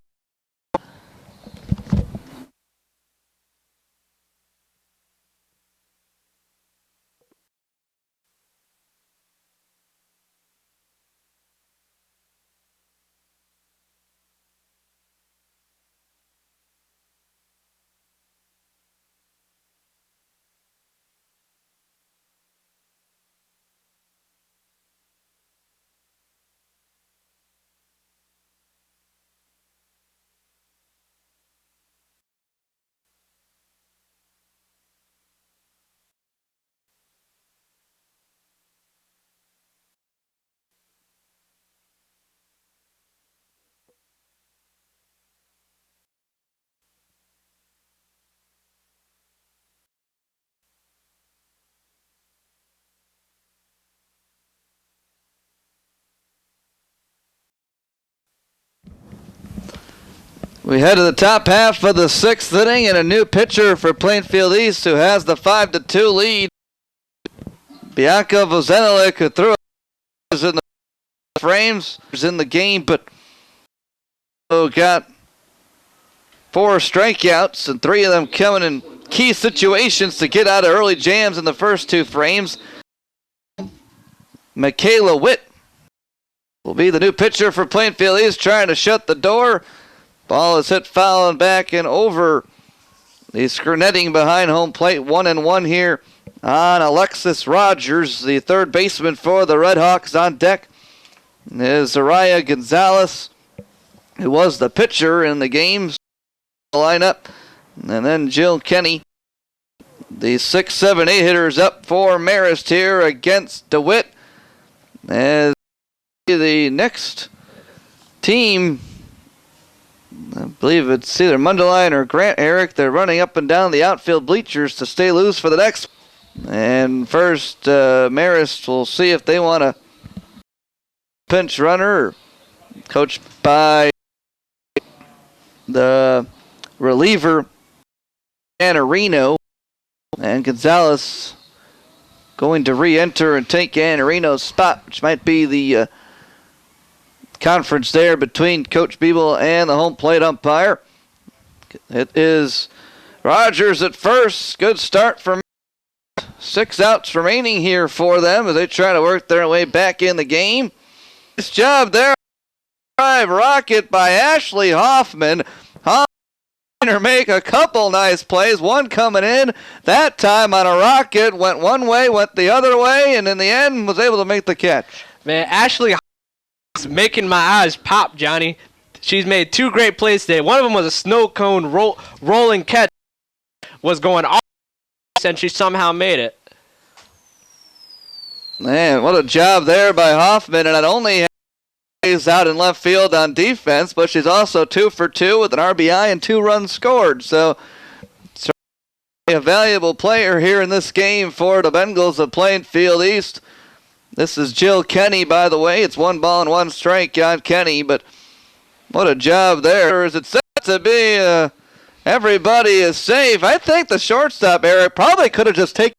We head to the top half of the 6th inning, and a new pitcher for Plainfield East who has the 5-2 lead. Bianca Vozenelik, who threw in the frames, was in the game, but got 4 strikeouts, and 3 of them coming in key situations to get out of early jams in the first 2 frames. Michaela Witt will be the new pitcher for Plainfield East, trying to shut the door. Ball is hit foul and back and over. The netting behind home plate, 1-1 here on Alexis Rogers, the third baseman for the Red Hawks. On deck is Zariah Gonzalez, who was the pitcher in the game's lineup. And then Jill Kenny, the 6, 7, 8 hitters up for Marist here against DeWitt. As the next team, I believe it's either Mundelein or Grant Eric, they're running up and down the outfield bleachers to stay loose for the next. And first, Marist will see if they want a pinch runner, coached by the reliever, Anarino. And Gonzalez going to re-enter and take Anarino's spot, which might be the conference there between Coach Biebel and the home plate umpire. It is Rogers at first. Good start for 6 outs remaining here for them as they try to work their way back in the game. Nice job there. Drive rocket by Ashley Hoffman. Make a couple nice plays. One coming in. That time on a rocket. Went one way, went the other way, and in the end was able to make the catch. Man, Ashley is making my eyes pop, Johnny. She's made 2 great plays today. One of them was a snow cone rolling catch. Was going off, and she somehow made it. Man, what a job there by Hoffman. And not only has out in left field on defense, but she's also 2 for 2 with an RBI and 2 runs scored. So, certainly a valuable player here in this game for the Bengals of Plainfield East. This is Jill Kenny, by the way. It's 1 ball and 1 strike on Kenny, but what a job there. Is it set to be everybody is safe? I think the shortstop, Eric, probably could have just taken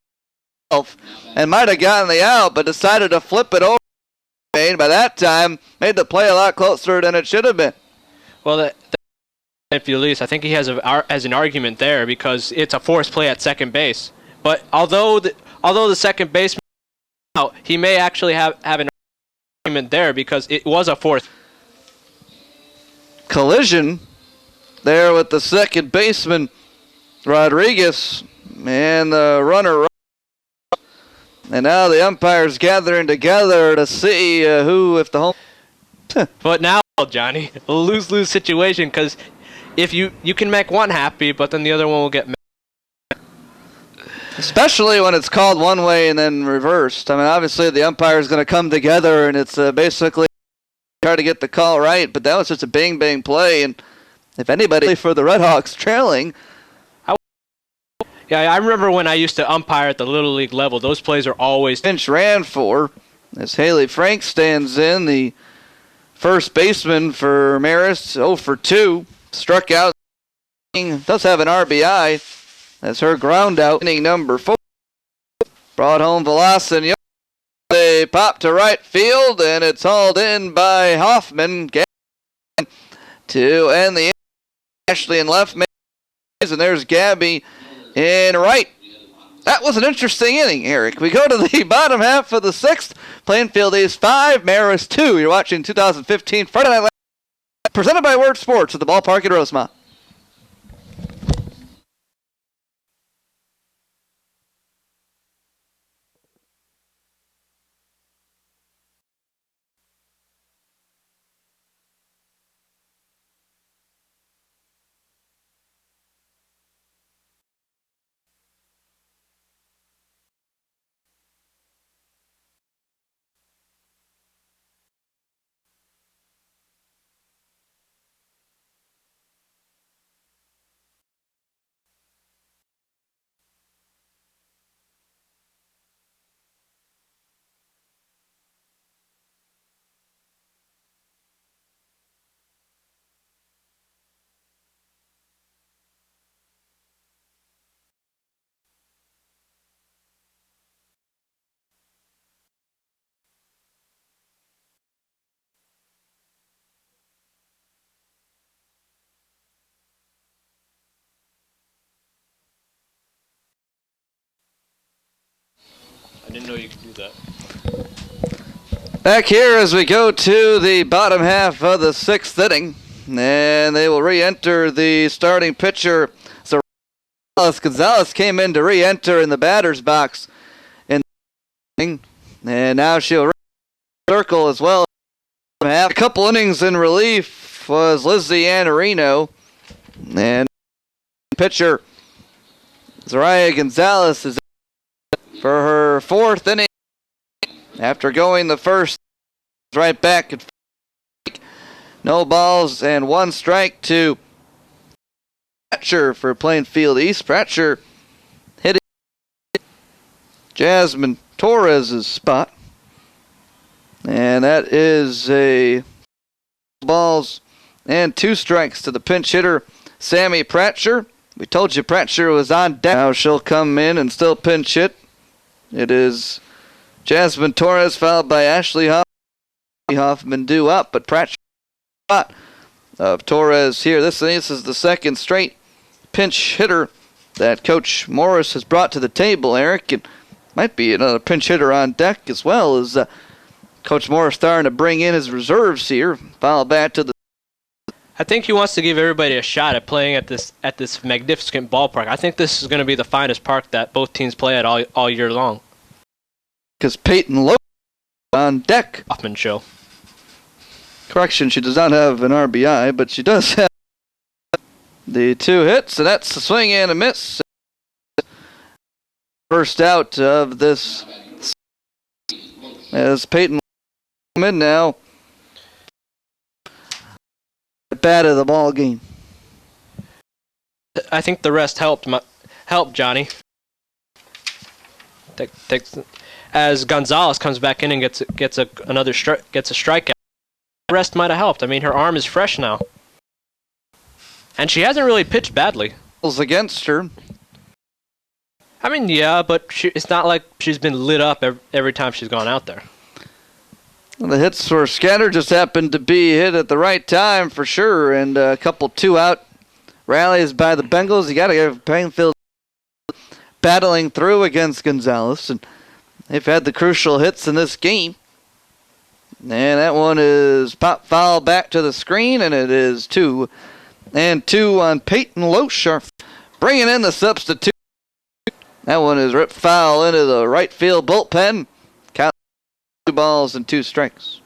it off and might have gotten the out, but decided to flip it over. By that time, made the play a lot closer than it should have been. Well, if you lose, I think he has an argument there because it's a forced play at second base. But although the second baseman out, he may actually have an argument there because it was a forced collision there with the second baseman Rodriguez and the runner. And now the umpires gathering together to see who, if the home. But now, Johnny, a lose-lose situation because if you can make one happy, but then the other one will get mad. Especially when it's called one way and then reversed. I mean, obviously the umpire is going to come together and it's basically try to get the call right, but that was just a bang-bang play. And if anybody for the Red Hawks trailing. Yeah, I remember when I used to umpire at the Little League level. Those plays are always... Pinch ran for as Haley Frank stands in, the first baseman for Marist, 0 for 2. Struck out. Does have an RBI. That's her ground out. Inning number 4. Brought home Velocin. They pop to right field, and it's hauled in by Hoffman. To end the inning. Ashley in left. And there's Gabby in right. That was an interesting inning, Eric. We go to the bottom half of the 6th. Plainfield East 5, Marist 2. You're watching 2015 Friday Night Live, presented by Word Sports at the Ballpark at Rosemont. I didn't know you could do that. Back here as we go to the bottom half of the 6th inning. and they will re-enter the starting pitcher. So Gonzalez came in to re-enter in the batter's box, and now she'll circle as well. A couple innings in relief was Lizzie Anarino, and pitcher Zariah Gonzalez is for her fourth inning after going the first. Right back at no balls and one strike to Pratcher for Plainfield East. Pratcher hitting Jasmine Torres' spot. And that is a balls and two strikes to the pinch hitter, Sammy Pratcher. We told you Pratcher was on deck. Now she'll come in and still pinch hit. It is Jasmine Torres followed by Ashley Hoffman due up, but Pratcher spot of Torres here. This is the second straight pinch hitter that Coach Morris has brought to the table, Eric. It might be another pinch hitter on deck as well as Coach Morris starting to bring in his reserves here. Foul back to the. I think he wants to give everybody a shot at playing at this magnificent ballpark. I think this is going to be the finest park that both teams play at all year long. Because Peyton Lowe on deck. Hoffman show. Correction, she does not have an RBI, but she does have the two hits, and that's a swing and a miss. First out of this as Peyton in now. Bat of the ball game. I think the rest helped Johnny. As Gonzalez comes back in and gets a strikeout. The rest might have helped. I mean, her arm is fresh now, and she hasn't really pitched badly. Against her. I mean, yeah, but it's not like she's been lit up every time she's gone out there. The hits for Scatter just happened to be hit at the right time for sure, and a couple two-out rallies by the Bengals. You got to give Plainfield battling through against Gonzalez, and they've had the crucial hits in this game. And that one is pop foul back to the screen, and it is 2-2 on Peyton Loesch, bringing in the substitute. That one is ripped foul into the right field bullpen. 2 balls and 2 strikes.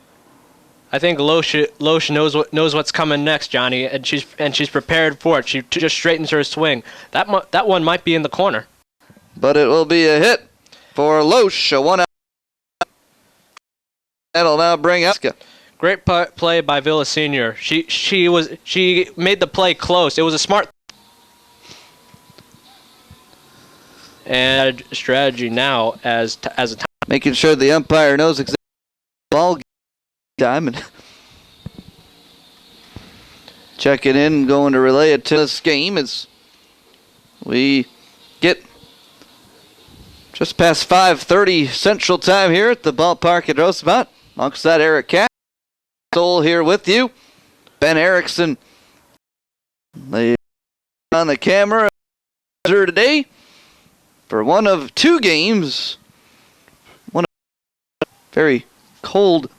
I think Loesch knows what's coming next, Johnny, and she's prepared for it. She just straightens her swing. That one might be in the corner, but it will be a hit for Loesch. A 1 out. That'll now bring Eska. Great play by Villa Senior. She made the play close. It was a smart and strategy now as a time. Making sure the umpire knows exactly ball time and checking in, going to relay it to this game as we get just past 5:30 Central Time here at the ballpark at Rosemont. Alongside Eric Catt, Soul here with you. Ben Erickson on the camera today for one of 2 games. Very cold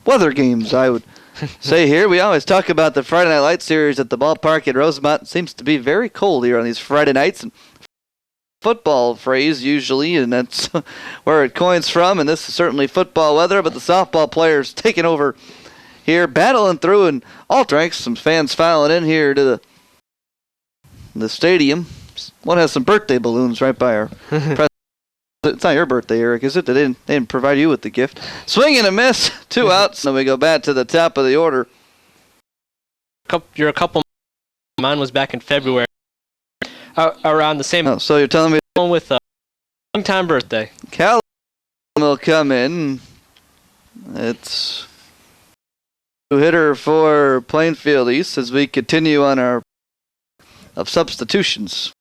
weather games, I would say here. We always talk about the Friday Night Light series at the ballpark at Rosemont. It seems to be very cold here on these Friday nights. And football phrase usually, and that's where it coins from. And this is certainly football weather, but the softball players taking over here, battling through in all ranks. Some fans filing in here to the stadium. One has some birthday balloons right by our press. It's not your birthday, Eric, is it? They didn't provide you with the gift. Swing and a miss. 2 outs. Then we go back to the top of the order. You're a couple. Mine was back in February. Around the same. Oh, so you're telling me with a long-time birthday. Cal will come in. It's a hitter for Plainfield East as we continue on our of substitutions.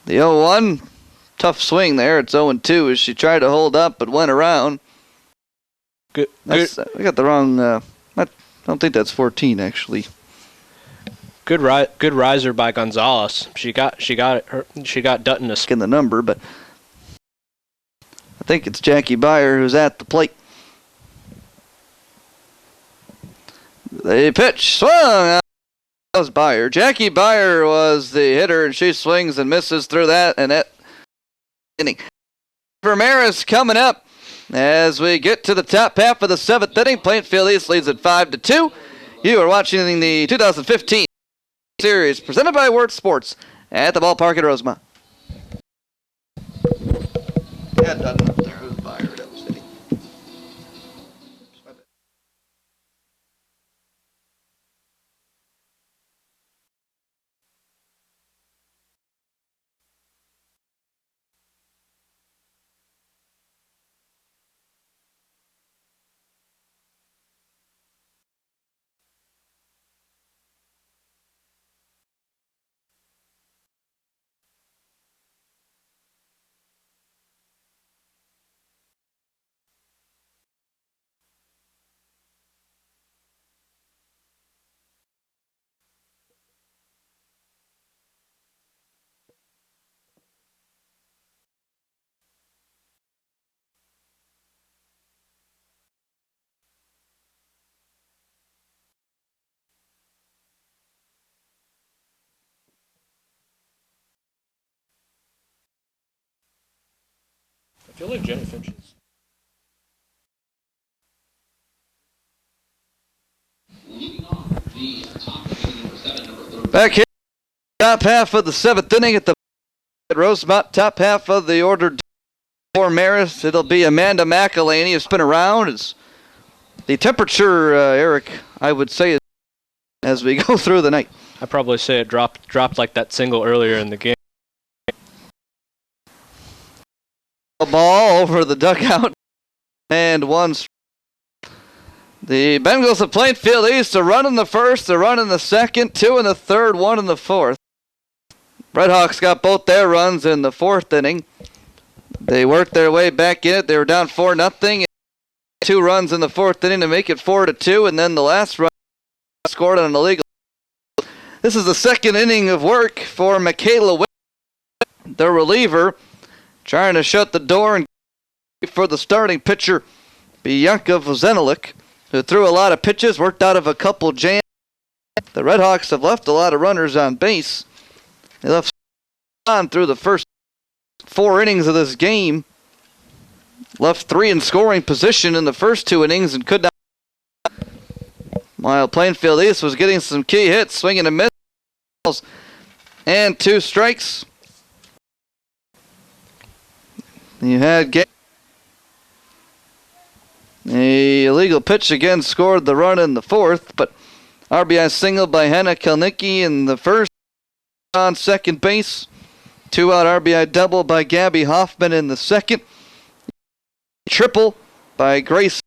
The 0-1. Tough swing there. It's 0-2 as she tried to hold up but went around. Good. We got the wrong. I don't think that's 14 actually. Good riser by Gonzalez. She got Dutton a in the number, but I think it's Jackie Byer who's at the plate. The pitch swung. That was Byer. Jackie Byer was the hitter, and she swings and misses through that, and that inning. For Marist coming up as we get to the top half of the 7th inning. Plainfield East leads at 5-2. You are watching the 2015 series presented by Word Sports at the Ballpark at Rosemont. Yeah, done up there. It was Byer that was hitting. I feel like Jenny Finch's. Back here, top half of the 7th inning at the Rosemont. Top half of the order for Marist. It'll be Amanda McElhaney. It's been around. It's the temperature, Eric, I would say, as we go through the night. I'd probably say it dropped like that single earlier in the game. A ball over the dugout and one. The Bengals of Plainfield East, a run in the first, a run in the second, 2 in the third, 1 in the fourth. Redhawks got both their runs in the 4th inning. They worked their way back in it. They were down 4-0. 2 runs in the 4th inning to make it 4-2, and then the last run scored on an illegal. This is the 2nd inning of work for Michaela, the reliever, trying to shut the door and for the starting pitcher, Bianca Vozenelik, who threw a lot of pitches, worked out of a couple jams. The Redhawks have left a lot of runners on base. They left on through the first 4 innings of this game. Left 3 in scoring position in the first 2 innings and could not. While Plainfield East was getting some key hits, swinging and misses, and 2 strikes. You had a illegal pitch again, scored the run in the 4th, but RBI single by Hannah Kelnicki in the first on second base. 2-out RBI double by Gabby Hoffman in the second. Triple by Grace.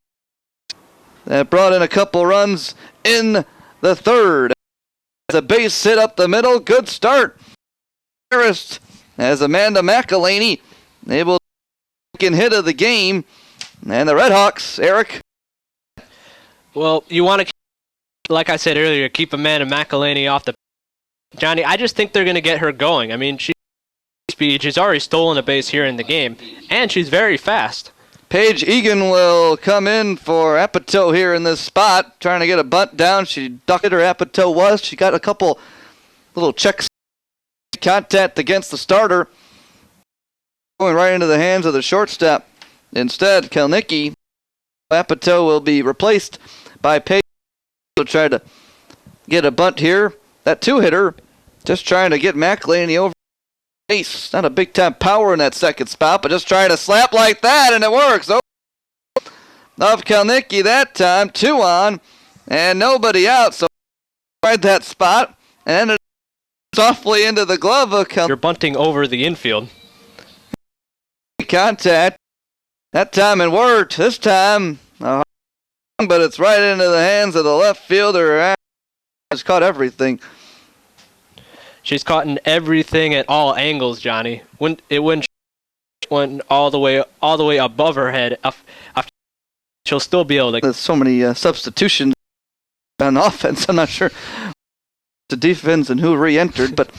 That brought in a couple runs in the 3rd. The base hit up the middle. Good start. Marist as Amanda McElhaney able to hit of the game. And the Redhawks, Eric. Well, you want to, like I said earlier, keep Amanda McElhaney off the. Johnny, I just think they're going to get her going. I mean, she's already stolen a base here in the game, and she's very fast. Paige Egan will come in for Apatow here in this spot, trying to get a bunt down. She ducked it, her Apatow was. She got a couple little checks, contact against the starter, going right into the hands of the shortstop. Instead, Kelnicki, Apatow will be replaced by Paige. Will try to get a bunt here. That 2-hitter, just trying to get McElhaney over base. Not a big time power in that second spot, but just trying to slap like that, and it works. Of Kelnicki that time, 2 on, and nobody out. So tried that spot and ended softly into the glove of Kelnicki. You're bunting over the infield. Contact. That time it worked. This time, but it's right into the hands of the left fielder. She's caught everything. She's caught in everything at all angles, Johnny. It went all the way above her head. She'll still be able to. There's so many substitutions on offense. I'm not sure the defense and who re-entered, but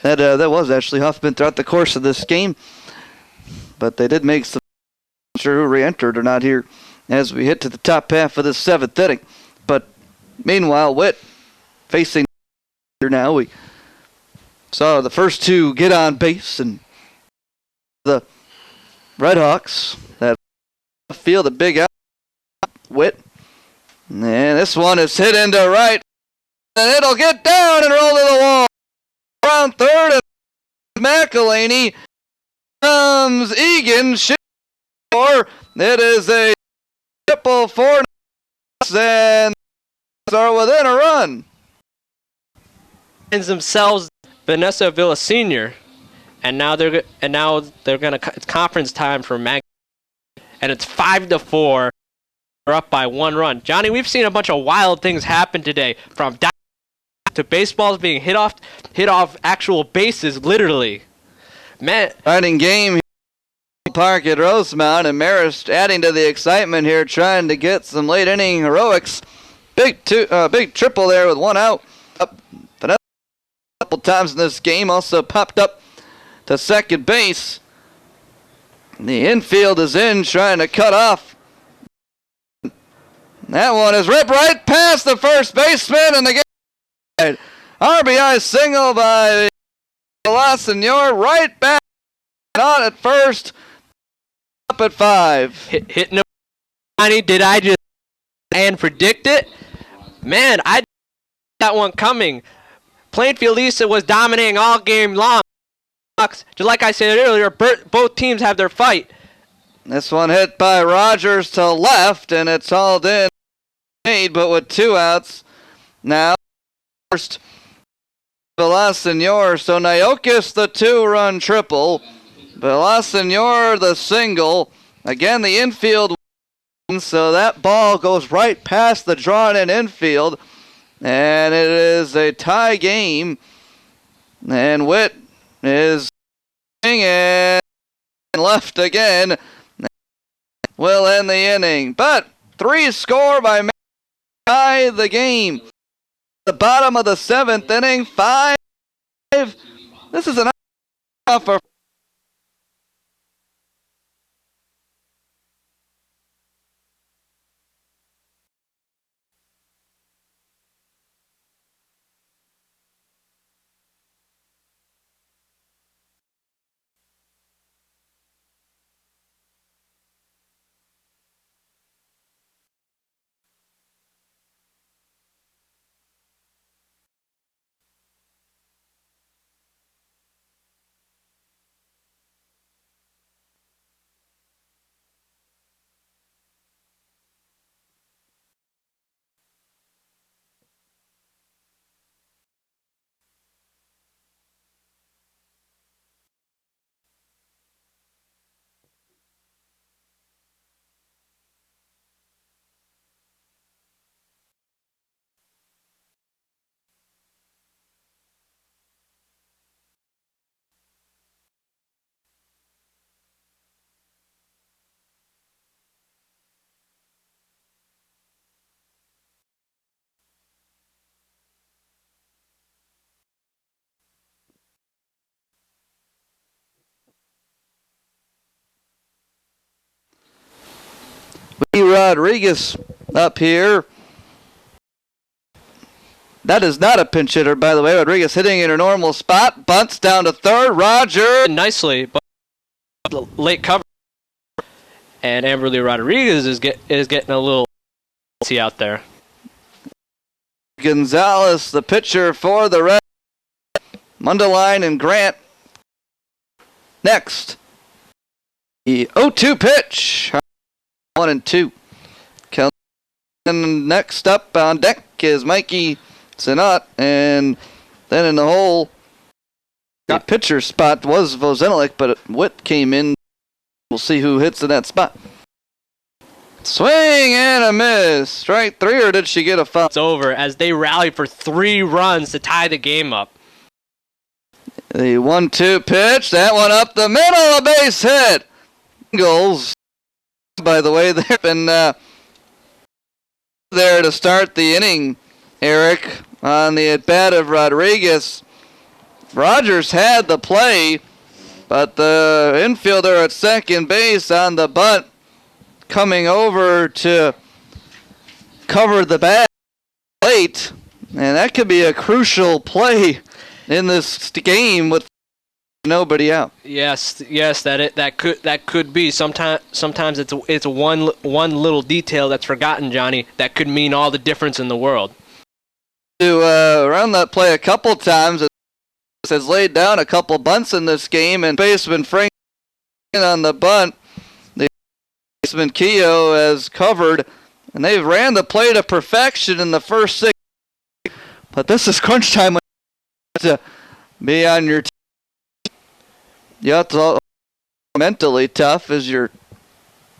that was actually Huffman throughout the course of this game. But they did make some. Not sure who re-entered or not here as we hit to the top half of this 7th inning. But Meanwhile, Witt facing now. We saw the first two get on base, and the Red Hawks that field a big out. Witt. And this one is hit into right, and it'll get down and roll to the wall. Around third, and McElhaney comes Egan. It is a triple for, and are within a run. Finds themselves Vanessa Villa Senior, and now they're gonna. It's conference time for Mag, and it's 5-4. They're up by 1 run. Johnny, we've seen a bunch of wild things happen today, from to baseballs being hit off actual bases, literally. Man, exciting game here at Ballpark at Rosemont, and Marist adding to the excitement here, trying to get some late inning heroics. Big triple there with 1 out. Up a couple times in this game. Also popped up to second base. The infield is in, trying to cut off. That one is ripped right past the first baseman, and the game. RBI single by Villasenor, right back on at first. Up at 5. Hitting him. Did I just and predict it? Man, I didn't see that one coming. Plainfield Lisa was dominating all game long. Just like I said earlier, both teams have their fight. This one hit by Rogers to left, and it's hauled in. But with 2 outs. Now, first Villasenor. So Nayokis the 2-run triple. Villasenor the single. Again, the infield wins, so that ball goes right past the drawn-in infield. And it is a tie game. And Witt is and left again. Will end the inning. But 3 score by tie the game. The bottom of the 7th inning, 5. This is an offer. Rodriguez up here. That is not a pinch hitter, by the way. Rodriguez hitting in a normal spot. Bunts down to third. Roger. Nicely, but late cover. And Amberly Rodriguez is getting a little out there. Gonzalez, the pitcher for the Red. Mundeline and Grant. Next. The 0-2 pitch. 1-2. And next up on deck is Mikey Sinat, and then in the hole, the pitcher spot was Vozenalik, but Witt came in. We'll see who hits in that spot. Swing and a miss. Strike 3, or did she get a foul? It's over as they rally for 3 runs to tie the game up. The 1-2 pitch, that one up the middle, a base hit. Goals. By the way, they've been there to start the inning, Eric, on the at-bat of Rodriguez. Rogers had the play, but the infielder at second base on the bunt coming over to cover the bat late, and that could be a crucial play in this game with nobody out. Yes, that could be. Sometimes it's one little detail that's forgotten, Johnny, that could mean all the difference in the world. To run that play a couple times, has laid down a couple bunts in this game, and baseman Frank on the bunt. The baseman Keogh has covered, and they've ran the play to perfection in the first 6. But this is crunch time when you have to be on your team. You have to mentally tough as your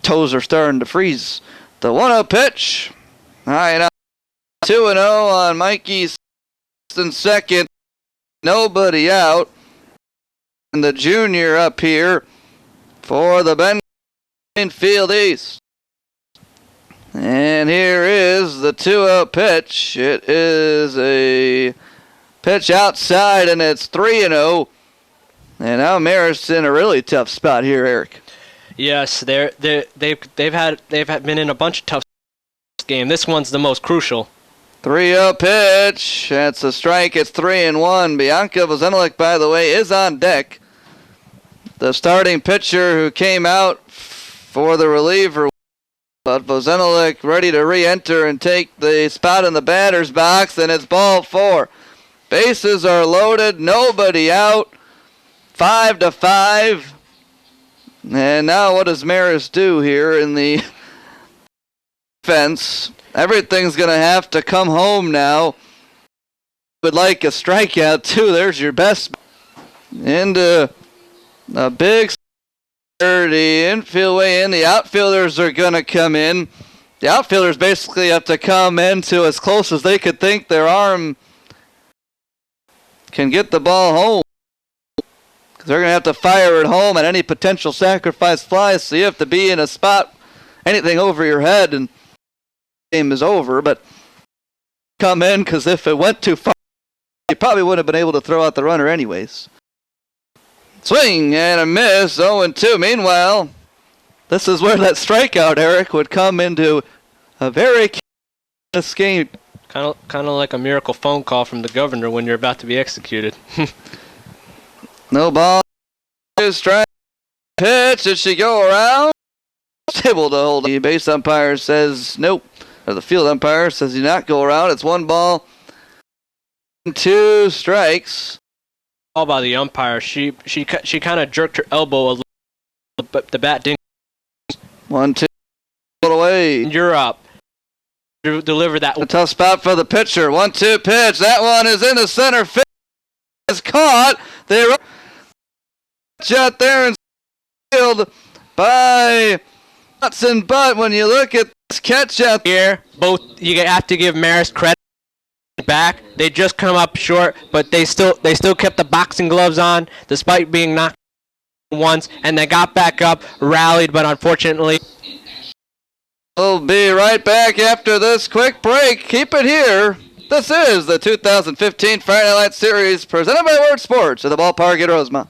toes are starting to freeze. The 1-0 pitch. All right, now 2-0 on Mikey's in second. Nobody out. And the junior up here for the Plainfield East. And here is the 2-0 pitch. It is a pitch outside, and it's 3-0. And now Marist in a really tough spot here, Eric. Yes, they've been in a bunch of tough games. This one's the most crucial. 3-0 pitch. That's a strike. It's 3-1. Bianca Vozenelik, by the way, is on deck. The starting pitcher who came out for the reliever, but Vozenelik ready to re-enter and take the spot in the batter's box, and it's ball 4. Bases are loaded. Nobody out. 5-5. And now what does Marist do here in the defense? Everything's going to have to come home now. Would like a strikeout, too. There's your best. Into a big the infield way in. The outfielders are going to come in. The outfielders basically have to come into as close as they could think their arm can get the ball home. They're going to have to fire it home at any potential sacrifice flies, so you have to be in a spot, anything over your head, and game is over, but come in, because if it went too far, you probably wouldn't have been able to throw out the runner anyways. Swing and a miss, 0-2. Meanwhile, this is where that strikeout, Eric, would come into a very key game. Kind of like a miracle phone call from the governor when you're about to be executed. No ball. Strike. Pitch. Did she go around? Able to hold. The base umpire says nope. Or the field umpire says do not go around. It's 1 ball, 2 strikes. All by the umpire. She kind of jerked her elbow a little, but the bat didn't. 1-2. Away. You're up. You deliver that. A tough spot for the pitcher. 1-2 pitch. That one is in the center field. It's caught. They're out there in field by Watson, but when you look at this catch out here, both you have to give Marist credit back. They just come up short, but they still kept the boxing gloves on despite being knocked once, and they got back up, rallied, but unfortunately. We'll be right back after this quick break. Keep it here. This is the 2015 Friday Night Series presented by Word Sports at the Ballpark at Rosemont.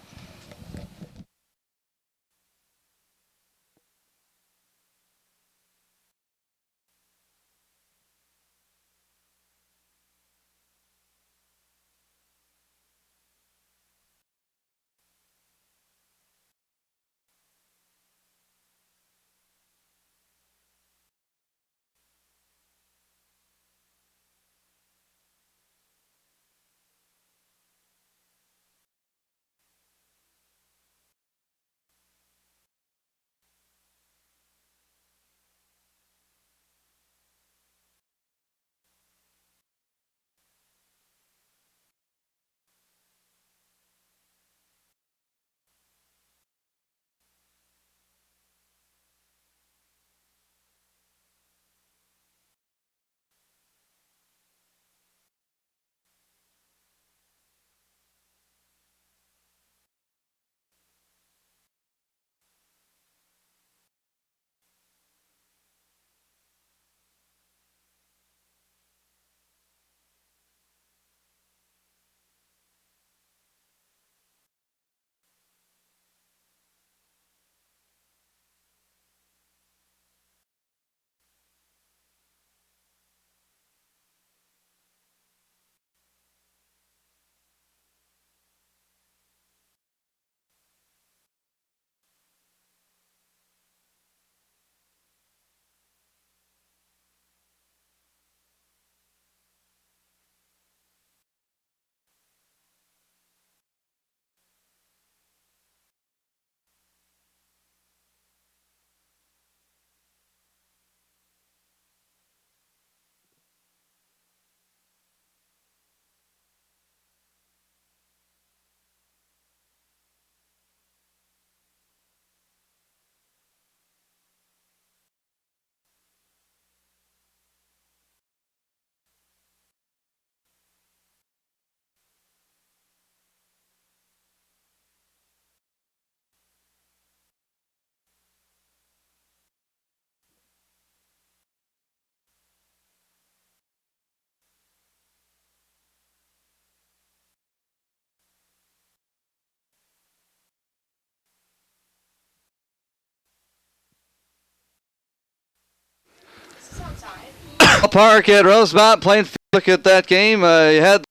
Ballpark at Rosemont, Plainfield. Look at that game. You had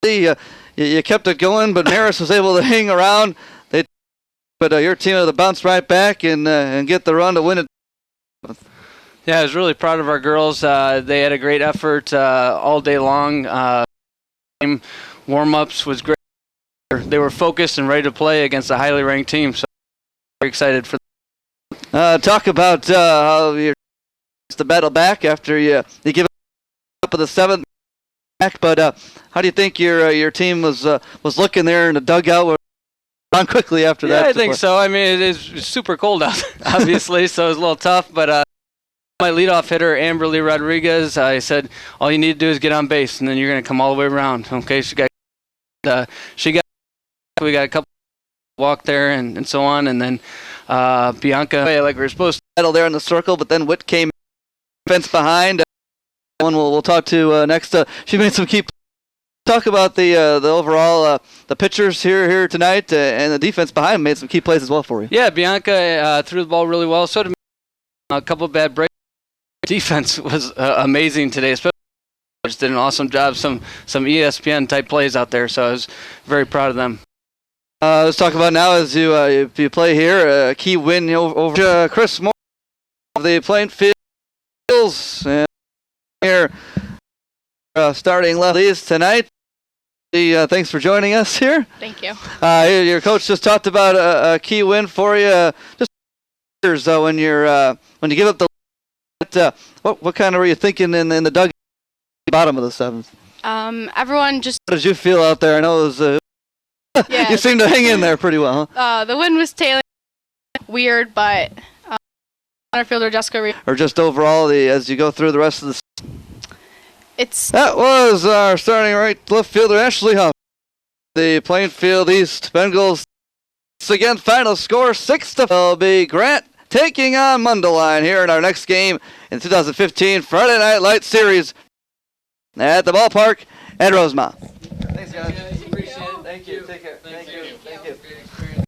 you kept it going, but Marist was able to hang around. But your team had to bounce right back and get the run to win it. Yeah, I was really proud of our girls. They had a great effort all day long. Warm-ups was great. They were focused and ready to play against a highly ranked team, so very excited for that. Talk about how you're the battle back after you give up of the 7th back, but how do you think your team was looking there in the dugout on quickly after that? Yeah, I think so. I mean, it is super cold out, obviously, so it was a little tough, but my leadoff hitter, Amberly Rodriguez, I said, all you need to do is get on base, and then you're going to come all the way around. Okay, we got a couple walk there and so on, and then Bianca, like we were supposed to battle there in the circle, but then Witt came fence behind. One we'll talk to next. She made some key. Talk about the overall the pitchers here tonight and the defense behind made some key plays as well for you. Yeah, Bianca threw the ball really well. So did a couple of bad breaks. Defense was amazing today, especially. Just did an awesome job. Some ESPN type plays out there, so I was very proud of them. Let's talk about now as you play here a key win over Chris Moore of the Plainfield and here starting lefties tonight. Thanks for joining us here. Thank you. Your coach just talked about a key win for you. Just when you give up the what kind of were you thinking in the dugout bottom of the 7th? Everyone just. How did you feel out there? I know it was. Yeah. You seemed to hang in there pretty well. Huh? The wind was tailing weird, but center fielder Jessica. Or just overall, as you go through the rest of the. That was our starting left fielder Ashley Huff. The Plainfield East Bengals. Again, final score 6-4. Will be Grant taking on Mundelein here in our next game in 2015 Friday Night Light Series at the Ballpark at Rosemont. Thanks, guys. Appreciate it. Thank you. Take care. Thank you. Great experience.